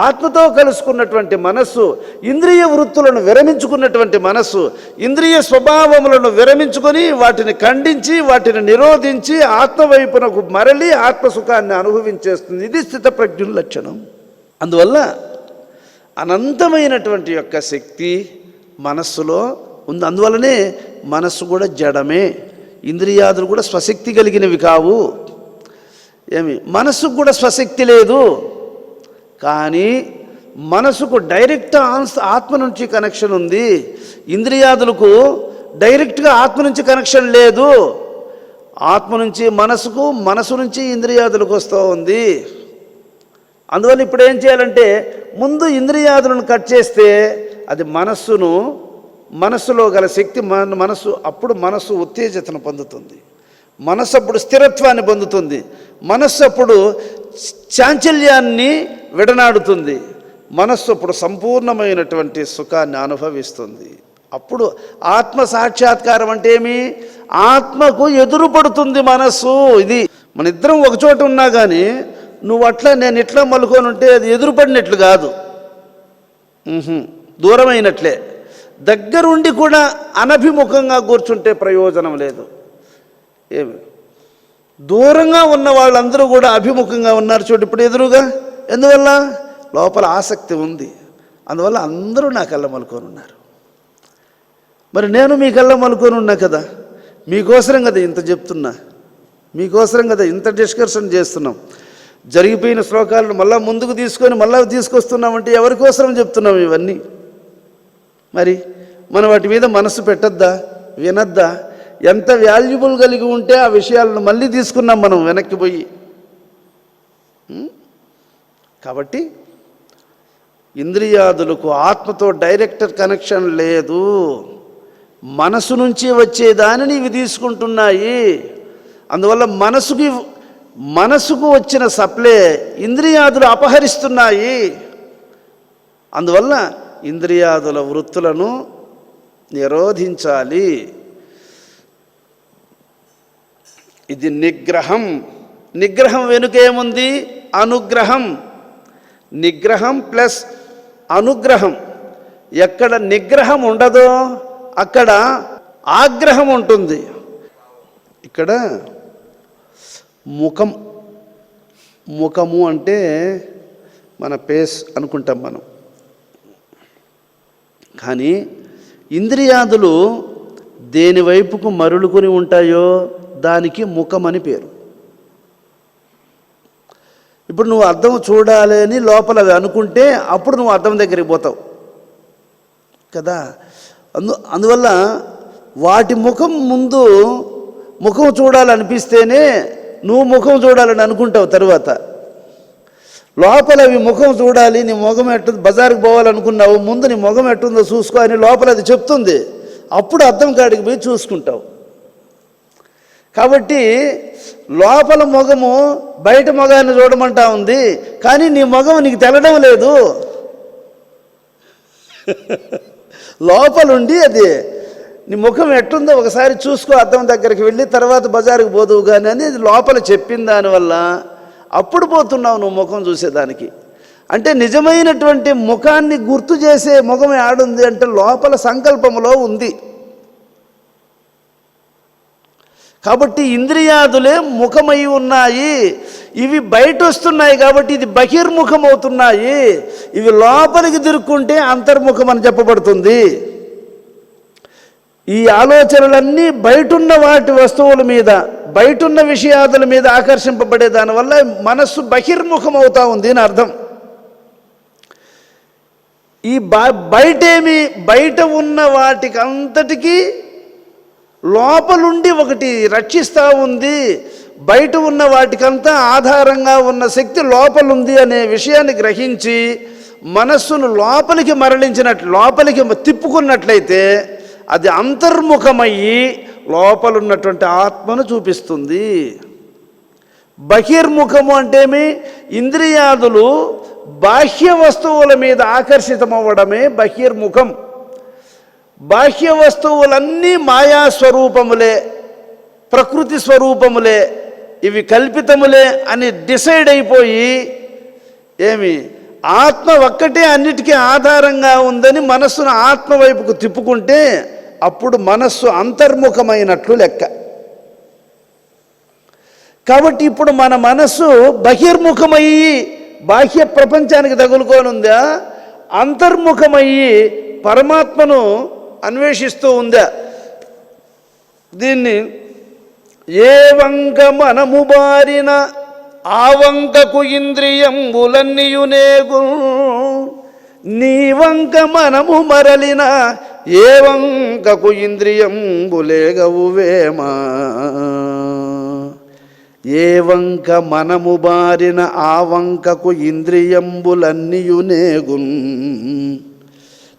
ఆత్మతో కలుసుకున్నటువంటి మనస్సు ఇంద్రియ వృత్తులను విరమించుకున్నటువంటి మనస్సు ఇంద్రియ స్వభావములను విరమించుకొని వాటిని ఖండించి వాటిని నిరోధించి ఆత్మ వైపునకు మరలి ఆత్మసుఖాన్ని అనుభవించేస్తుంది. ఇది స్థితప్రజ్ఞుల లక్షణం. అందువల్ల అనంతమైనటువంటి యొక్క శక్తి మనస్సులో ఉంది. అందువల్లనే మనస్సు కూడా జడమే, ఇంద్రియాదులు కూడా స్వశక్తి కలిగినవి కావు. మనస్సుకు కూడా స్వశక్తి లేదు, కానీ మనసుకు డైరెక్ట్ ఆత్మ నుంచి కనెక్షన్ ఉంది. ఇంద్రియాదులకు డైరెక్ట్గా ఆత్మ నుంచి కనెక్షన్ లేదు. ఆత్మ నుంచి మనసుకు, మనసు నుంచి ఇంద్రియాదులకు వస్తూ ఉంది. అందువల్ల ఇప్పుడు ఏం చేయాలంటే ముందు ఇంద్రియాదులను కట్ చేస్తే అది మనస్సులో గల శక్తి అప్పుడు మనస్సు ఉత్తేజతను పొందుతుంది, మనస్సు అప్పుడు స్థిరత్వాన్ని పొందుతుంది, మనస్సు అప్పుడు చాంచల్యాన్ని విడనాడుతుంది, మనస్సు అప్పుడు సంపూర్ణమైనటువంటి సుఖాన్ని అనుభవిస్తుంది. అప్పుడు ఆత్మ సాక్షాత్కారం అంటే ఏమి? ఆత్మకు ఎదురుపడుతుంది మనస్సు. ఇది మన ఇద్దరం ఒక చోట ఉన్నా కానీ నువ్వు అట్లా నేను ఇట్లా మలుకొని ఉంటే అది ఎదురుపడినట్లు కాదు, దూరమైనట్లే. దగ్గరుండి కూడా అనభిముఖంగా కూర్చుంటే ప్రయోజనం లేదు. ఏమి దూరంగా ఉన్న వాళ్ళందరూ కూడా అభిముఖంగా ఉన్నారు చూడు ఇప్పుడు ఎదురుగా. ఎందువల్ల? లోపల ఆసక్తి ఉంది. అందువల్ల అందరూ నా కళ్ళ మలుకొని ఉన్నారు. మరి నేను మీ కళ్ళ మలుకొని ఉన్నా కదా, మీకోసరం కదా ఇంత చెప్తున్నా, మీకోసరం కదా ఇంత డిస్కషన్ చేస్తున్నాం. జరిగిపోయిన శ్లోకాలను మళ్ళీ ముందుకు తీసుకొని మళ్ళీ తీసుకొస్తున్నామంటే ఎవరి కోసరం చెప్తున్నాం ఇవన్నీ? మరి మనం వాటి మీద మనసు పెట్టద్దా, వినద్దా? ఎంత వాల్యుబుల్ కలిగి ఉంటే ఆ విషయాలను మళ్ళీ తీసుకున్నాం మనం వెనక్కి పోయి. కాబట్టి ఇంద్రియాదులకు ఆత్మతో డైరెక్ట్ కనెక్షన్ లేదు, మనసు నుంచి వచ్చే దానిని ఇవి తీసుకుంటున్నాయి. అందువల్ల మనసుకు వచ్చిన సప్లై ఇంద్రియాదులు అపహరిస్తున్నాయి. అందువల్ల ఇంద్రియాదుల వృత్తులను నిరోధించాలి. ఇది నిగ్రహం. నిగ్రహం వెనుకేముంది? అనుగ్రహం. నిగ్రహం ప్లస్ అనుగ్రహం. ఎక్కడ నిగ్రహం ఉండదో అక్కడ ఆగ్రహం ఉంటుంది. ఇక్కడ ముఖము అంటే మన ఫేస్ అనుకుంటాం మనం, కానీ ఇంద్రియాదులు దేని వైపుకు మరులుకొని ఉంటాయో దానికి ముఖం అని పేరు. ఇప్పుడు నువ్వు అద్దం చూడాలి అని లోపల అనుకుంటే అప్పుడు నువ్వు అద్దం దగ్గరికి పోతావు కదా. అందువల్ల వాటి ముందు ముఖం చూడాలనిపిస్తేనే నువ్వు ముఖం చూడాలని అనుకుంటావు. తర్వాత లోపల అవి ముఖం చూడాలి, నీ ముఖం ఎట్టుంది, బజారుకి పోవాలనుకున్నావు, ముందు నీ ముఖం ఎట్టుందో చూసుకో అని లోపల అది చెప్తుంది. అప్పుడు అద్దం కాడికి పోయి చూసుకుంటావు. కాబట్టి లోపల ముఖము బయట ముఖాన్ని చూడమంటా ఉంది, కానీ నీ ముఖం నీకు తెలడం లేదు. లోపలుండి అది నీ ముఖం ఎట్టుందో ఒకసారి చూసుకో, అద్దం దగ్గరికి వెళ్ళి తర్వాత బజారుకి పోదువు కానీ అని లోపల చెప్పిన దానివల్ల అప్పుడు పోతున్నావు నువ్వు ముఖం చూసేదానికి. అంటే నిజమైనటువంటి ముఖాన్ని గుర్తు చేసే ముఖం ఆడుంది అంటే లోపల సంకల్పములో ఉంది. కాబట్టి ఇంద్రియాదులే ముఖమై ఉన్నాయి. ఇవి బయట వస్తున్నాయి కాబట్టి ఇది బహిర్ముఖం అవుతున్నాయి. ఇవి లోపలికి తిరుక్కుంటే అంతర్ముఖం అని చెప్పబడుతుంది. ఈ ఆలోచనలన్నీ బయటున్న వాటి వస్తువుల మీద, బయటున్న విషయాదుల మీద ఆకర్షింపబడే దానివల్ల మనస్సు బహిర్ముఖం అవుతా ఉంది అని అర్థం. ఈ బయట ఉన్న వాటికి అంతటికీ లోపలుండి ఒకటి రక్షిస్తూ ఉంది, బయట ఉన్న వాటికంతా ఆధారంగా ఉన్న శక్తి లోపలుంది అనే విషయాన్ని గ్రహించి మనస్సును లోపలికి తిప్పుకున్నట్లయితే అది అంతర్ముఖమయ్యి లోపలున్నటువంటి ఆత్మను చూపిస్తుంది. బహిర్ముఖము అంటేమి, ఇంద్రియాదులు బాహ్య వస్తువుల మీద ఆకర్షితమవ్వడమే బహిర్ముఖం. బాహ్య వస్తువులన్నీ మాయా స్వరూపములే, ప్రకృతి స్వరూపములే, ఇవి కల్పితములే అని డిసైడ్ అయిపోయి ఆత్మ ఒక్కటే అన్నిటికీ ఆధారంగా ఉందని మనస్సును ఆత్మ వైపుకు తిప్పుకుంటే అప్పుడు మనస్సు అంతర్ముఖమైనట్లు లెక్క. కాబట్టి ఇప్పుడు మన మనస్సు బహిర్ముఖమయ్యి బాహ్య ప్రపంచానికి తగులుకోనుందా, అంతర్ముఖమయ్యి పరమాత్మను అన్వేషిస్తూ ఉందా? దీన్ని ఏ వంక మనము బారిన ఆ వంకకు ఇంద్రియంబులన్నీయునేగు, నీ వంక మనము మరలిన ఏ వంకకు ఇంద్రియంబులేగవువేమా. ఏ వంక మనము బారిన ఆ వంకకు ఇంద్రియంబులన్నీయునేగు,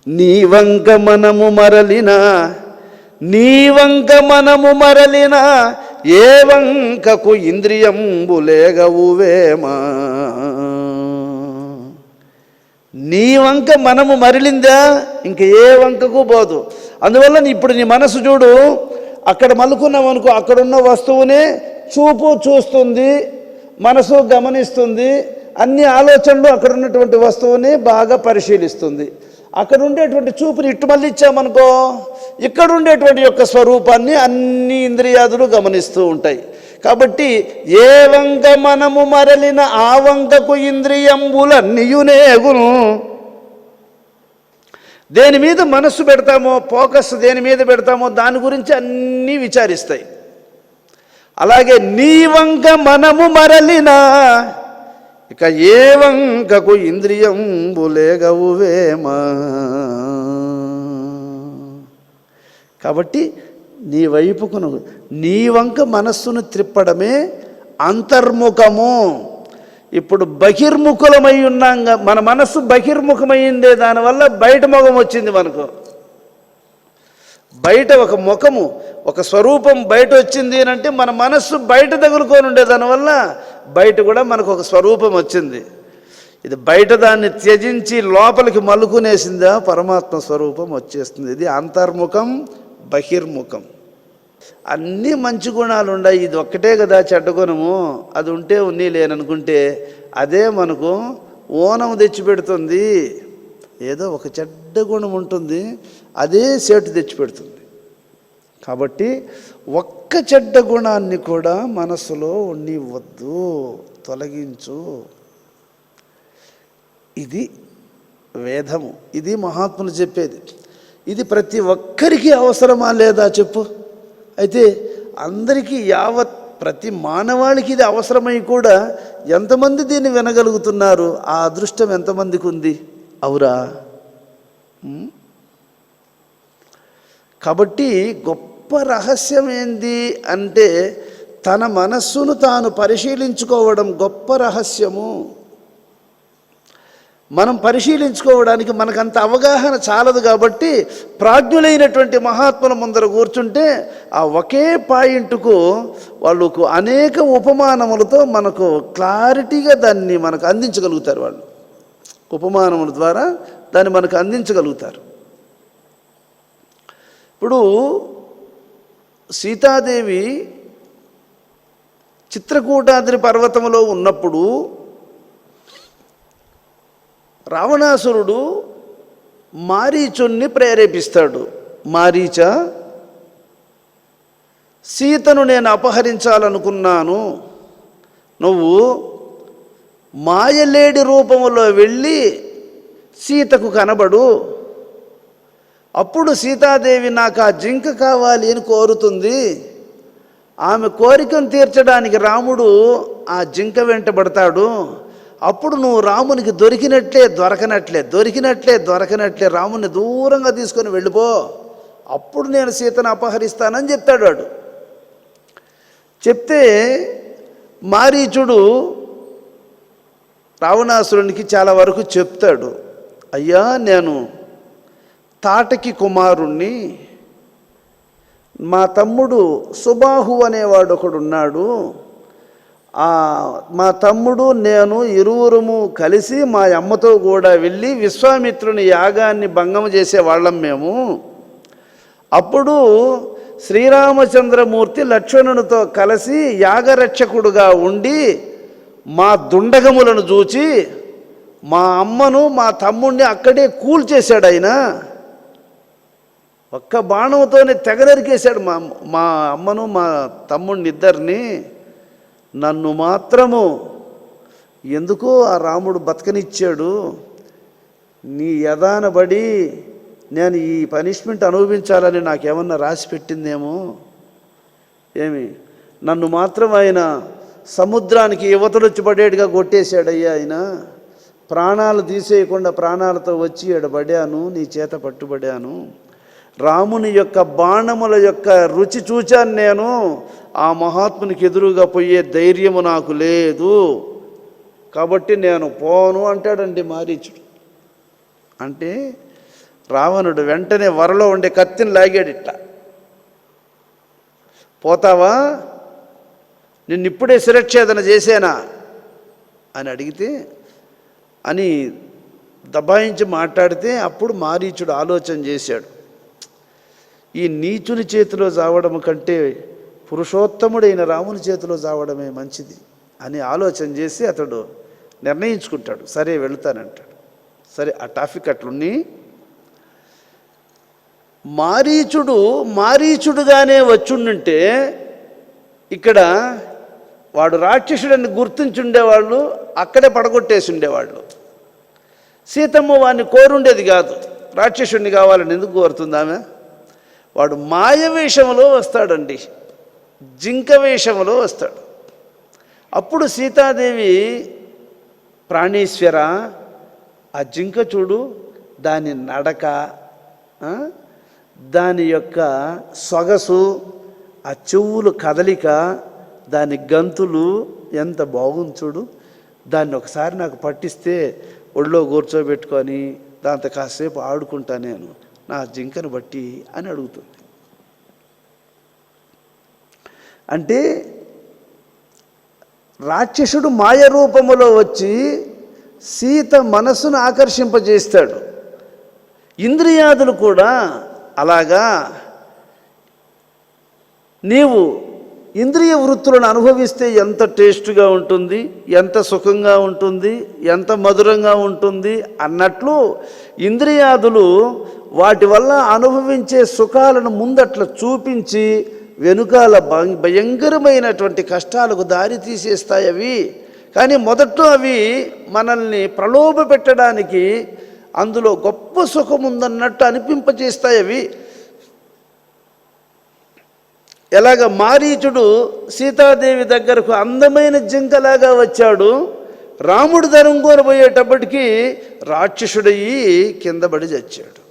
నీ వంక మనము మరలిన ఏ వంకకు ఇంద్రియంబులేగవువేమా. నీ వంక మనము మరలిందా ఇంక ఏ వంకకు పోదు. అందువల్ల ఇప్పుడు నీ మనసు చూడు, అక్కడ మలుకున్నామనుకో, అక్కడున్న వస్తువునే చూస్తుంది, మనసు గమనిస్తుంది, అన్ని ఆలోచనలు అక్కడ ఉన్నటువంటి వస్తువుని బాగా పరిశీలిస్తుంది. అక్కడ ఉండేటువంటి చూపుని ఇటు మళ్ళీ ఇచ్చామనుకో, ఇక్కడ ఉండేటువంటి యొక్క స్వరూపాన్ని అన్ని ఇంద్రియాదులు గమనిస్తూ ఉంటాయి. కాబట్టి ఏ వంక మనము మరలిన ఆ వంకకు ఇంద్రియంబులన్నీయునేగును. దేని మీద మనస్సు పెడతామో, ఫోకస్ దేని మీద పెడతామో దాని గురించి అన్నీ విచారిస్తాయి. అలాగే నీ వంక మనము మరలిన ఇక ఏ వంకకు ఇంద్రియంబులేగవువేమా. కాబట్టి నీ వైపుకు నీ వంక మనస్సును త్రిప్పడమే అంతర్ముఖము. ఇప్పుడు బహిర్ముఖులమై ఉన్నాం, మన మనస్సు బహిర్ముఖమైందే, దానివల్ల బయట ముఖం వచ్చింది మనకు. బయట ఒక ముఖము, ఒక స్వరూపం బయట వచ్చింది అని అంటే మన మనస్సు బయట తగులుకొని ఉండే దానివల్ల బయట కూడా మనకు ఒక స్వరూపం వచ్చింది. ఇది బయట దాన్ని త్యజించి లోపలికి మలుకునేసిందా పరమాత్మ స్వరూపం వచ్చేస్తుంది. ఇది అంతర్ముఖం, బహిర్ముఖం. అన్నీ మంచి గుణాలు ఉన్నాయి, ఇది ఒక్కటే కదా చెడ్డ గుణము, అది ఉంటే ఉన్ని లేననుకుంటే అదే మనకు ఓనం తెచ్చిపెడుతుంది. ఏదో ఒక చెడ్డ గుణం ఉంటుంది, అదే సేటు తెచ్చిపెడుతుంది. కాబట్టి ఒక్క చెడ్డ గుణాన్ని కూడా మనసులో ఉండివద్దు, తొలగించు. ఇది వేదము, ఇది మహాత్ములు చెప్పేది. ఇది ప్రతి ఒక్కరికి అవసరమా లేదా చెప్పు? అయితే అందరికీ ప్రతి మానవాళికి ఇది అవసరమై కూడా ఎంతమంది దీన్ని వినగలుగుతున్నారు? ఆ అదృష్టం ఎంతమందికి ఉంది? అవురా? కాబట్టి గొప్ప రహస్యం ఏంది అంటే తన మనస్సును తాను పరిశీలించుకోవడం గొప్ప రహస్యము. మనం పరిశీలించుకోవడానికి మనకంత అవగాహన చాలదు. కాబట్టి ప్రాజ్ఞులైనటువంటి మహాత్ముల ముందర కూర్చుంటే ఆ ఒకే పాయింట్కు వాళ్ళకు అనేక ఉపమానములతో మనకు క్లారిటీగా దాన్ని మనకు అందించగలుగుతారు. వాళ్ళు ఉపమానముల ద్వారా దాన్ని మనకు అందించగలుగుతారు. ఇప్పుడు సీతాదేవి చిత్రకూటాద్రి పర్వతములో ఉన్నప్పుడు రావణాసురుడు మారీచుణ్ణి ప్రేరేపిస్తాడు. మారీచ, సీతను నేను అపహరించాలనుకున్నాను, నువ్వు మాయలేడి రూపంలో వెళ్ళి సీతకు కనబడు, అప్పుడు సీతాదేవి నాకు ఆ జింక కావాలి అని కోరుతుంది. ఆమె కోరికను తీర్చడానికి రాముడు ఆ జింక వెంటబడతాడు. అప్పుడు నువ్వు రామునికి దొరికినట్లే రాముని దూరంగా తీసుకొని వెళ్ళిపో, అప్పుడు నేను సీతను అపహరిస్తానని చెప్తాడు వాడు. చెప్తే మారీచుడు రావణాసురునికి చాలా వరకు చెప్తాడు, అయ్యా నేను తాటకి కుమారుణ్ణి, మా తమ్ముడు సుబాహు అనేవాడు ఒకడున్నాడు, మా తమ్ముడు నేను ఇరువురము కలిసి మా అమ్మతో కూడా వెళ్ళి విశ్వామిత్రుని యాగాన్ని భంగం చేసేవాళ్ళం మేము. అప్పుడు శ్రీరామచంద్రమూర్తి లక్ష్మణునితో కలిసి యాగరక్షకుడుగా ఉండి మా దుండగములను చూచి మా అమ్మను మా తమ్ముడిని అక్కడే కూల్చేశాడు. ఆయన ఒక్క బాణంతోనే తెగ నరికేశాడు మా అమ్మను మా తమ్ముడిని ఇద్దరిని. నన్ను మాత్రము ఎందుకో ఆ రాముడు బతకనిచ్చాడు. నీ యదానబడి నేను ఈ పనిష్మెంట్ అనుభవించాలని నాకేమన్నా రాసి పెట్టిందేమో ఏమి, నన్ను మాత్రం ఆయన సముద్రానికి యువతలొచ్చి పడేట్టుగా కొట్టేశాడయ్యా. ఆయన ప్రాణాలు తీసేయకుండా ప్రాణాలతో వచ్చి ఎడబడాను, నీ చేత పట్టుబడాను. రాముని యొక్క బాణముల యొక్క రుచి చూచాను నేను, ఆ మహాత్మునికి ఎదురుగా పోయే ధైర్యము నాకు లేదు, కాబట్టి నేను పోను అంటాడండి మారీచుడు. అంటే రావణుడు వెంటనే వరలో ఉండే కత్తిని లాగాడు. ఇట్లా పోతావా, నిన్నిప్పుడే శిరచ్ఛేదన చేసేనా అని అడిగితే అని దబాయించి మాట్లాడితే అప్పుడు మారీచుడు ఆలోచన చేశాడు, ఈ నీచుని చేతిలో చావడం కంటే పురుషోత్తముడైన రాముని చేతిలో చావడమే మంచిది అని ఆలోచన చేసి అతడు నిర్ణయించుకుంటాడు, సరే వెళుతానంటాడు. సరే ఆ టాపిక్ అట్లుండి మారీచుడుగానే వచ్చుండుంటే ఇక్కడ వాడు రాక్షసుడని గుర్తించుండేవాళ్ళు, అక్కడే పడగొట్టేసి ఉండేవాళ్ళు. సీతమ్మ వాడిని కోరుండేది కాదు, రాక్షసుడిని కావాలని ఎందుకు కోరుతుంది ఆమె? వాడు మాయ వేషంలో వస్తాడండి, జింక వేషంలో వస్తాడు. అప్పుడు సీతాదేవి, ప్రాణేశ్వర ఆ జింక చూడు, దాని నడక, దాని యొక్క సొగసు, ఆ చెవులు కదలిక, దాని గంతులు ఎంత బాగుంది చూడు, దాన్ని ఒకసారి నాకు పట్టిస్తే ఒళ్ళో కూర్చోబెట్టుకొని దాంతో కాసేపు ఆడుకుంటా నేను, నా జింకను బట్టి అని అడుగుతుంది. అంటే రాక్షసుడు మాయ రూపములో వచ్చి సీత మనస్సును ఆకర్షింపజేస్తాడు. ఇంద్రియాదులు కూడా అలాగా నీవు ఇంద్రియ వృత్తులను అనుభవిస్తే ఎంత టేస్ట్గా ఉంటుంది, ఎంత సుఖంగా ఉంటుంది, ఎంత మధురంగా ఉంటుంది అన్నట్లు ఇంద్రియాదులు వాటి వల్ల అనుభవించే సుఖాలను ముందట్లా చూపించి వెనుకాల భయంకరమైనటువంటి కష్టాలకు దారి తీసేస్తాయి అవి. కానీ మొదట్లో అవి మనల్ని ప్రలోభ పెట్టడానికి, అందులో గొప్ప సుఖం ఉందన్నట్టు అనిపింపజేస్తాయి అవి. ఎలాగ మారీచుడు సీతాదేవి దగ్గరకు అందమైన జింకలాగా వచ్చాడు, రాముడు ధరంగోని పోయేటప్పటికీ రాక్షసుడయ్యి కింద పడి చచ్చాడు.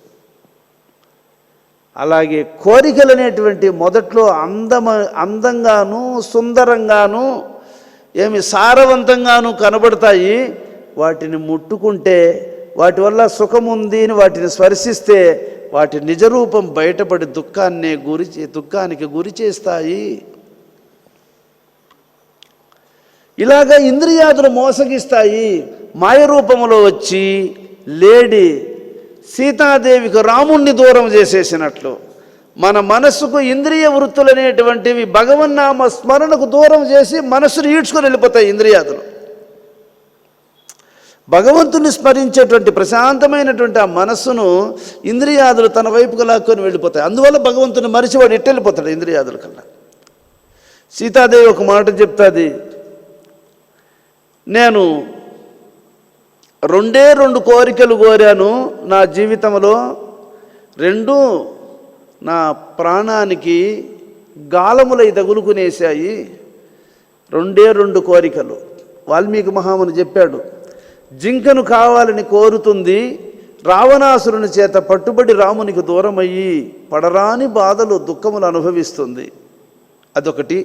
అలాగే కోరికలు అనేటువంటి మొదట్లో అందంగాను సుందరంగాను ఏమి సారవంతంగాను కనబడతాయి. వాటిని ముట్టుకుంటే వాటి వల్ల సుఖం ఉంది అని వాటిని స్పర్శిస్తే వాటి నిజరూపం బయటపడి దుఃఖానికి గురి చేస్తాయి. ఇలాగా ఇంద్రియాదులు మోసగిస్తాయి. మాయ రూపంలో వచ్చి లేడి సీతాదేవికి రాముణ్ణి దూరం చేసేసినట్లు మన మనస్సుకు ఇంద్రియ వృత్తులు అనేటువంటివి భగవన్నామ స్మరణకు దూరం చేసి మనస్సును ఈడ్చుకొని వెళ్ళిపోతాయి. ఇంద్రియాదులు భగవంతుని స్మరించేటువంటి ప్రశాంతమైనటువంటి ఆ మనస్సును ఇంద్రియాదులు తన వైపుకు లాక్కొని వెళ్ళిపోతాయి. అందువల్ల భగవంతుని మరిచివాడు ఎట్టెళ్ళిపోతాడు ఇంద్రియాదుల కన్నా. సీతాదేవి ఒక మాట చెప్తాది, నేను 2 కోరికలు కోరాను నా జీవితంలో, 2 నా ప్రాణానికి గాలములై తగులుకునేశాయి. 2 కోరికలు. వాల్మీకి మహాముని చెప్పాడు, జింకను కావాలని కోరుతుంది. రావణాసురుని చేత పట్టుబడి రామునికి దూరమయ్యి పడరాని బాధలు దుఃఖములు అనుభవిస్తుంది. అదొకటి.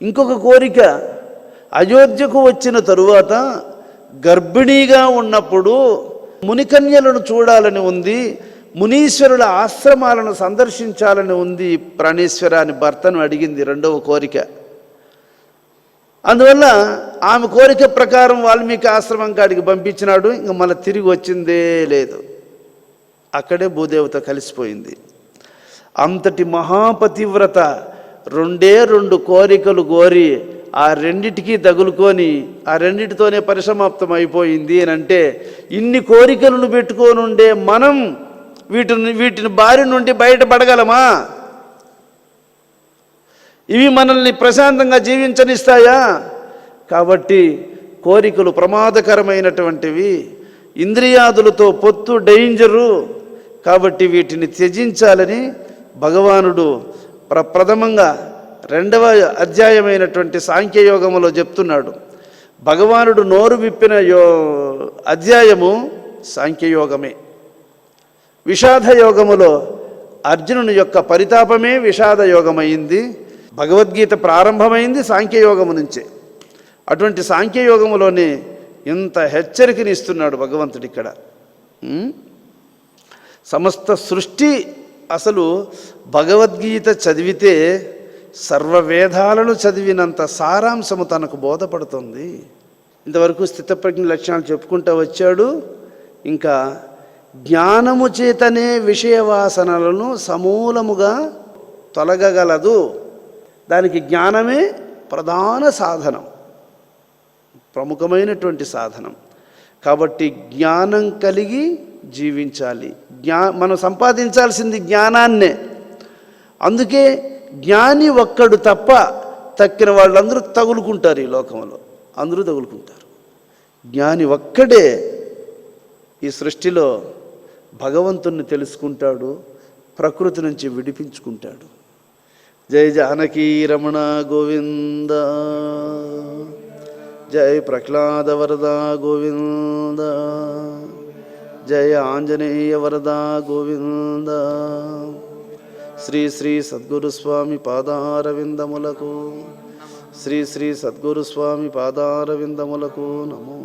ఇంకొక కోరిక, అయోధ్యకు వచ్చిన తరువాత గర్భిణీగా ఉన్నప్పుడు మునికన్యలను చూడాలని ఉంది, మునీశ్వరుల ఆశ్రమాలను సందర్శించాలని ఉంది ప్రాణేశ్వర అని భర్తను అడిగింది. రెండవ కోరిక. అందువల్ల ఆమె కోరిక ప్రకారం వాల్మీకి ఆశ్రమం కాడికి పంపించినాడు. ఇంక మళ్ళీ తిరిగి వచ్చిందే లేదు. అక్కడే భూదేవత కలిసిపోయింది. అంతటి మహాపతివ్రత రెండు కోరికలు కోరి ఆ రెండిటికి తగులుకొని ఆ రెండిటితోనే పరిసమాప్తం అయిపోయింది అని అంటే, ఇన్ని కోరికలను పెట్టుకొని ఉండే మనం వీటిని బారి నుండి బయటపడగలమా? ఇవి మనల్ని ప్రశాంతంగా జీవించనిస్తాయా? కాబట్టి కోరికలు ప్రమాదకరమైనటువంటివి, ఇంద్రియాదులతో పొత్తు డేంజరు. కాబట్టి వీటిని త్యజించాలని భగవానుడు ప్రథమంగా 2వ అధ్యాయమైనటువంటి సాంఖ్యయోగములో చెప్తున్నాడు. భగవానుడు నోరు విప్పిన అధ్యాయము సాంఖ్యయోగమే. విషాద యోగములో అర్జునుని యొక్క పరితాపమే విషాద యోగమైంది. భగవద్గీత ప్రారంభమైంది సాంఖ్యయోగము నుంచే. అటువంటి సాంఖ్యయోగములోనే ఇంత హెచ్చరికని ఇస్తున్నాడు భగవంతుడు ఇక్కడ. సమస్త సృష్టి అసలు భగవద్గీత చదివితే సర్వవేదాలను చదివినంత సారాంశము తనకు బోధపడుతుంది. ఇంతవరకు స్థితప్రజ్ఞ లక్షణాలు చెప్పుకుంటూ వచ్చాడు. ఇంకా జ్ఞానము చేతనే విషయవాసనలను సమూలముగా తొలగగలదు. దానికి జ్ఞానమే ప్రధాన సాధనం, ప్రముఖమైనటువంటి సాధనం. కాబట్టి జ్ఞానం కలిగి జీవించాలి. మనం సంపాదించాల్సింది జ్ఞానాన్నే. అందుకే జ్ఞాని ఒక్కడు తప్ప తక్కిన వాళ్ళందరూ తగులుకుంటారు. ఈ లోకంలో అందరూ తగులుకుంటారు. జ్ఞాని ఒక్కడే ఈ సృష్టిలో భగవంతుణ్ణి తెలుసుకుంటాడు, ప్రకృతి నుంచి విడిపించుకుంటాడు. జై జానకీ రమణ గోవింద, జై ప్రహ్లాద వరద గోవింద, జయ ఆంజనేయ వరద గోవింద. శ్రీ శ్రీ సద్గురుస్వామి పాదారవిందములకు, శ్రీ శ్రీ సద్గురుస్వామి పాదారవిందములకు నమో.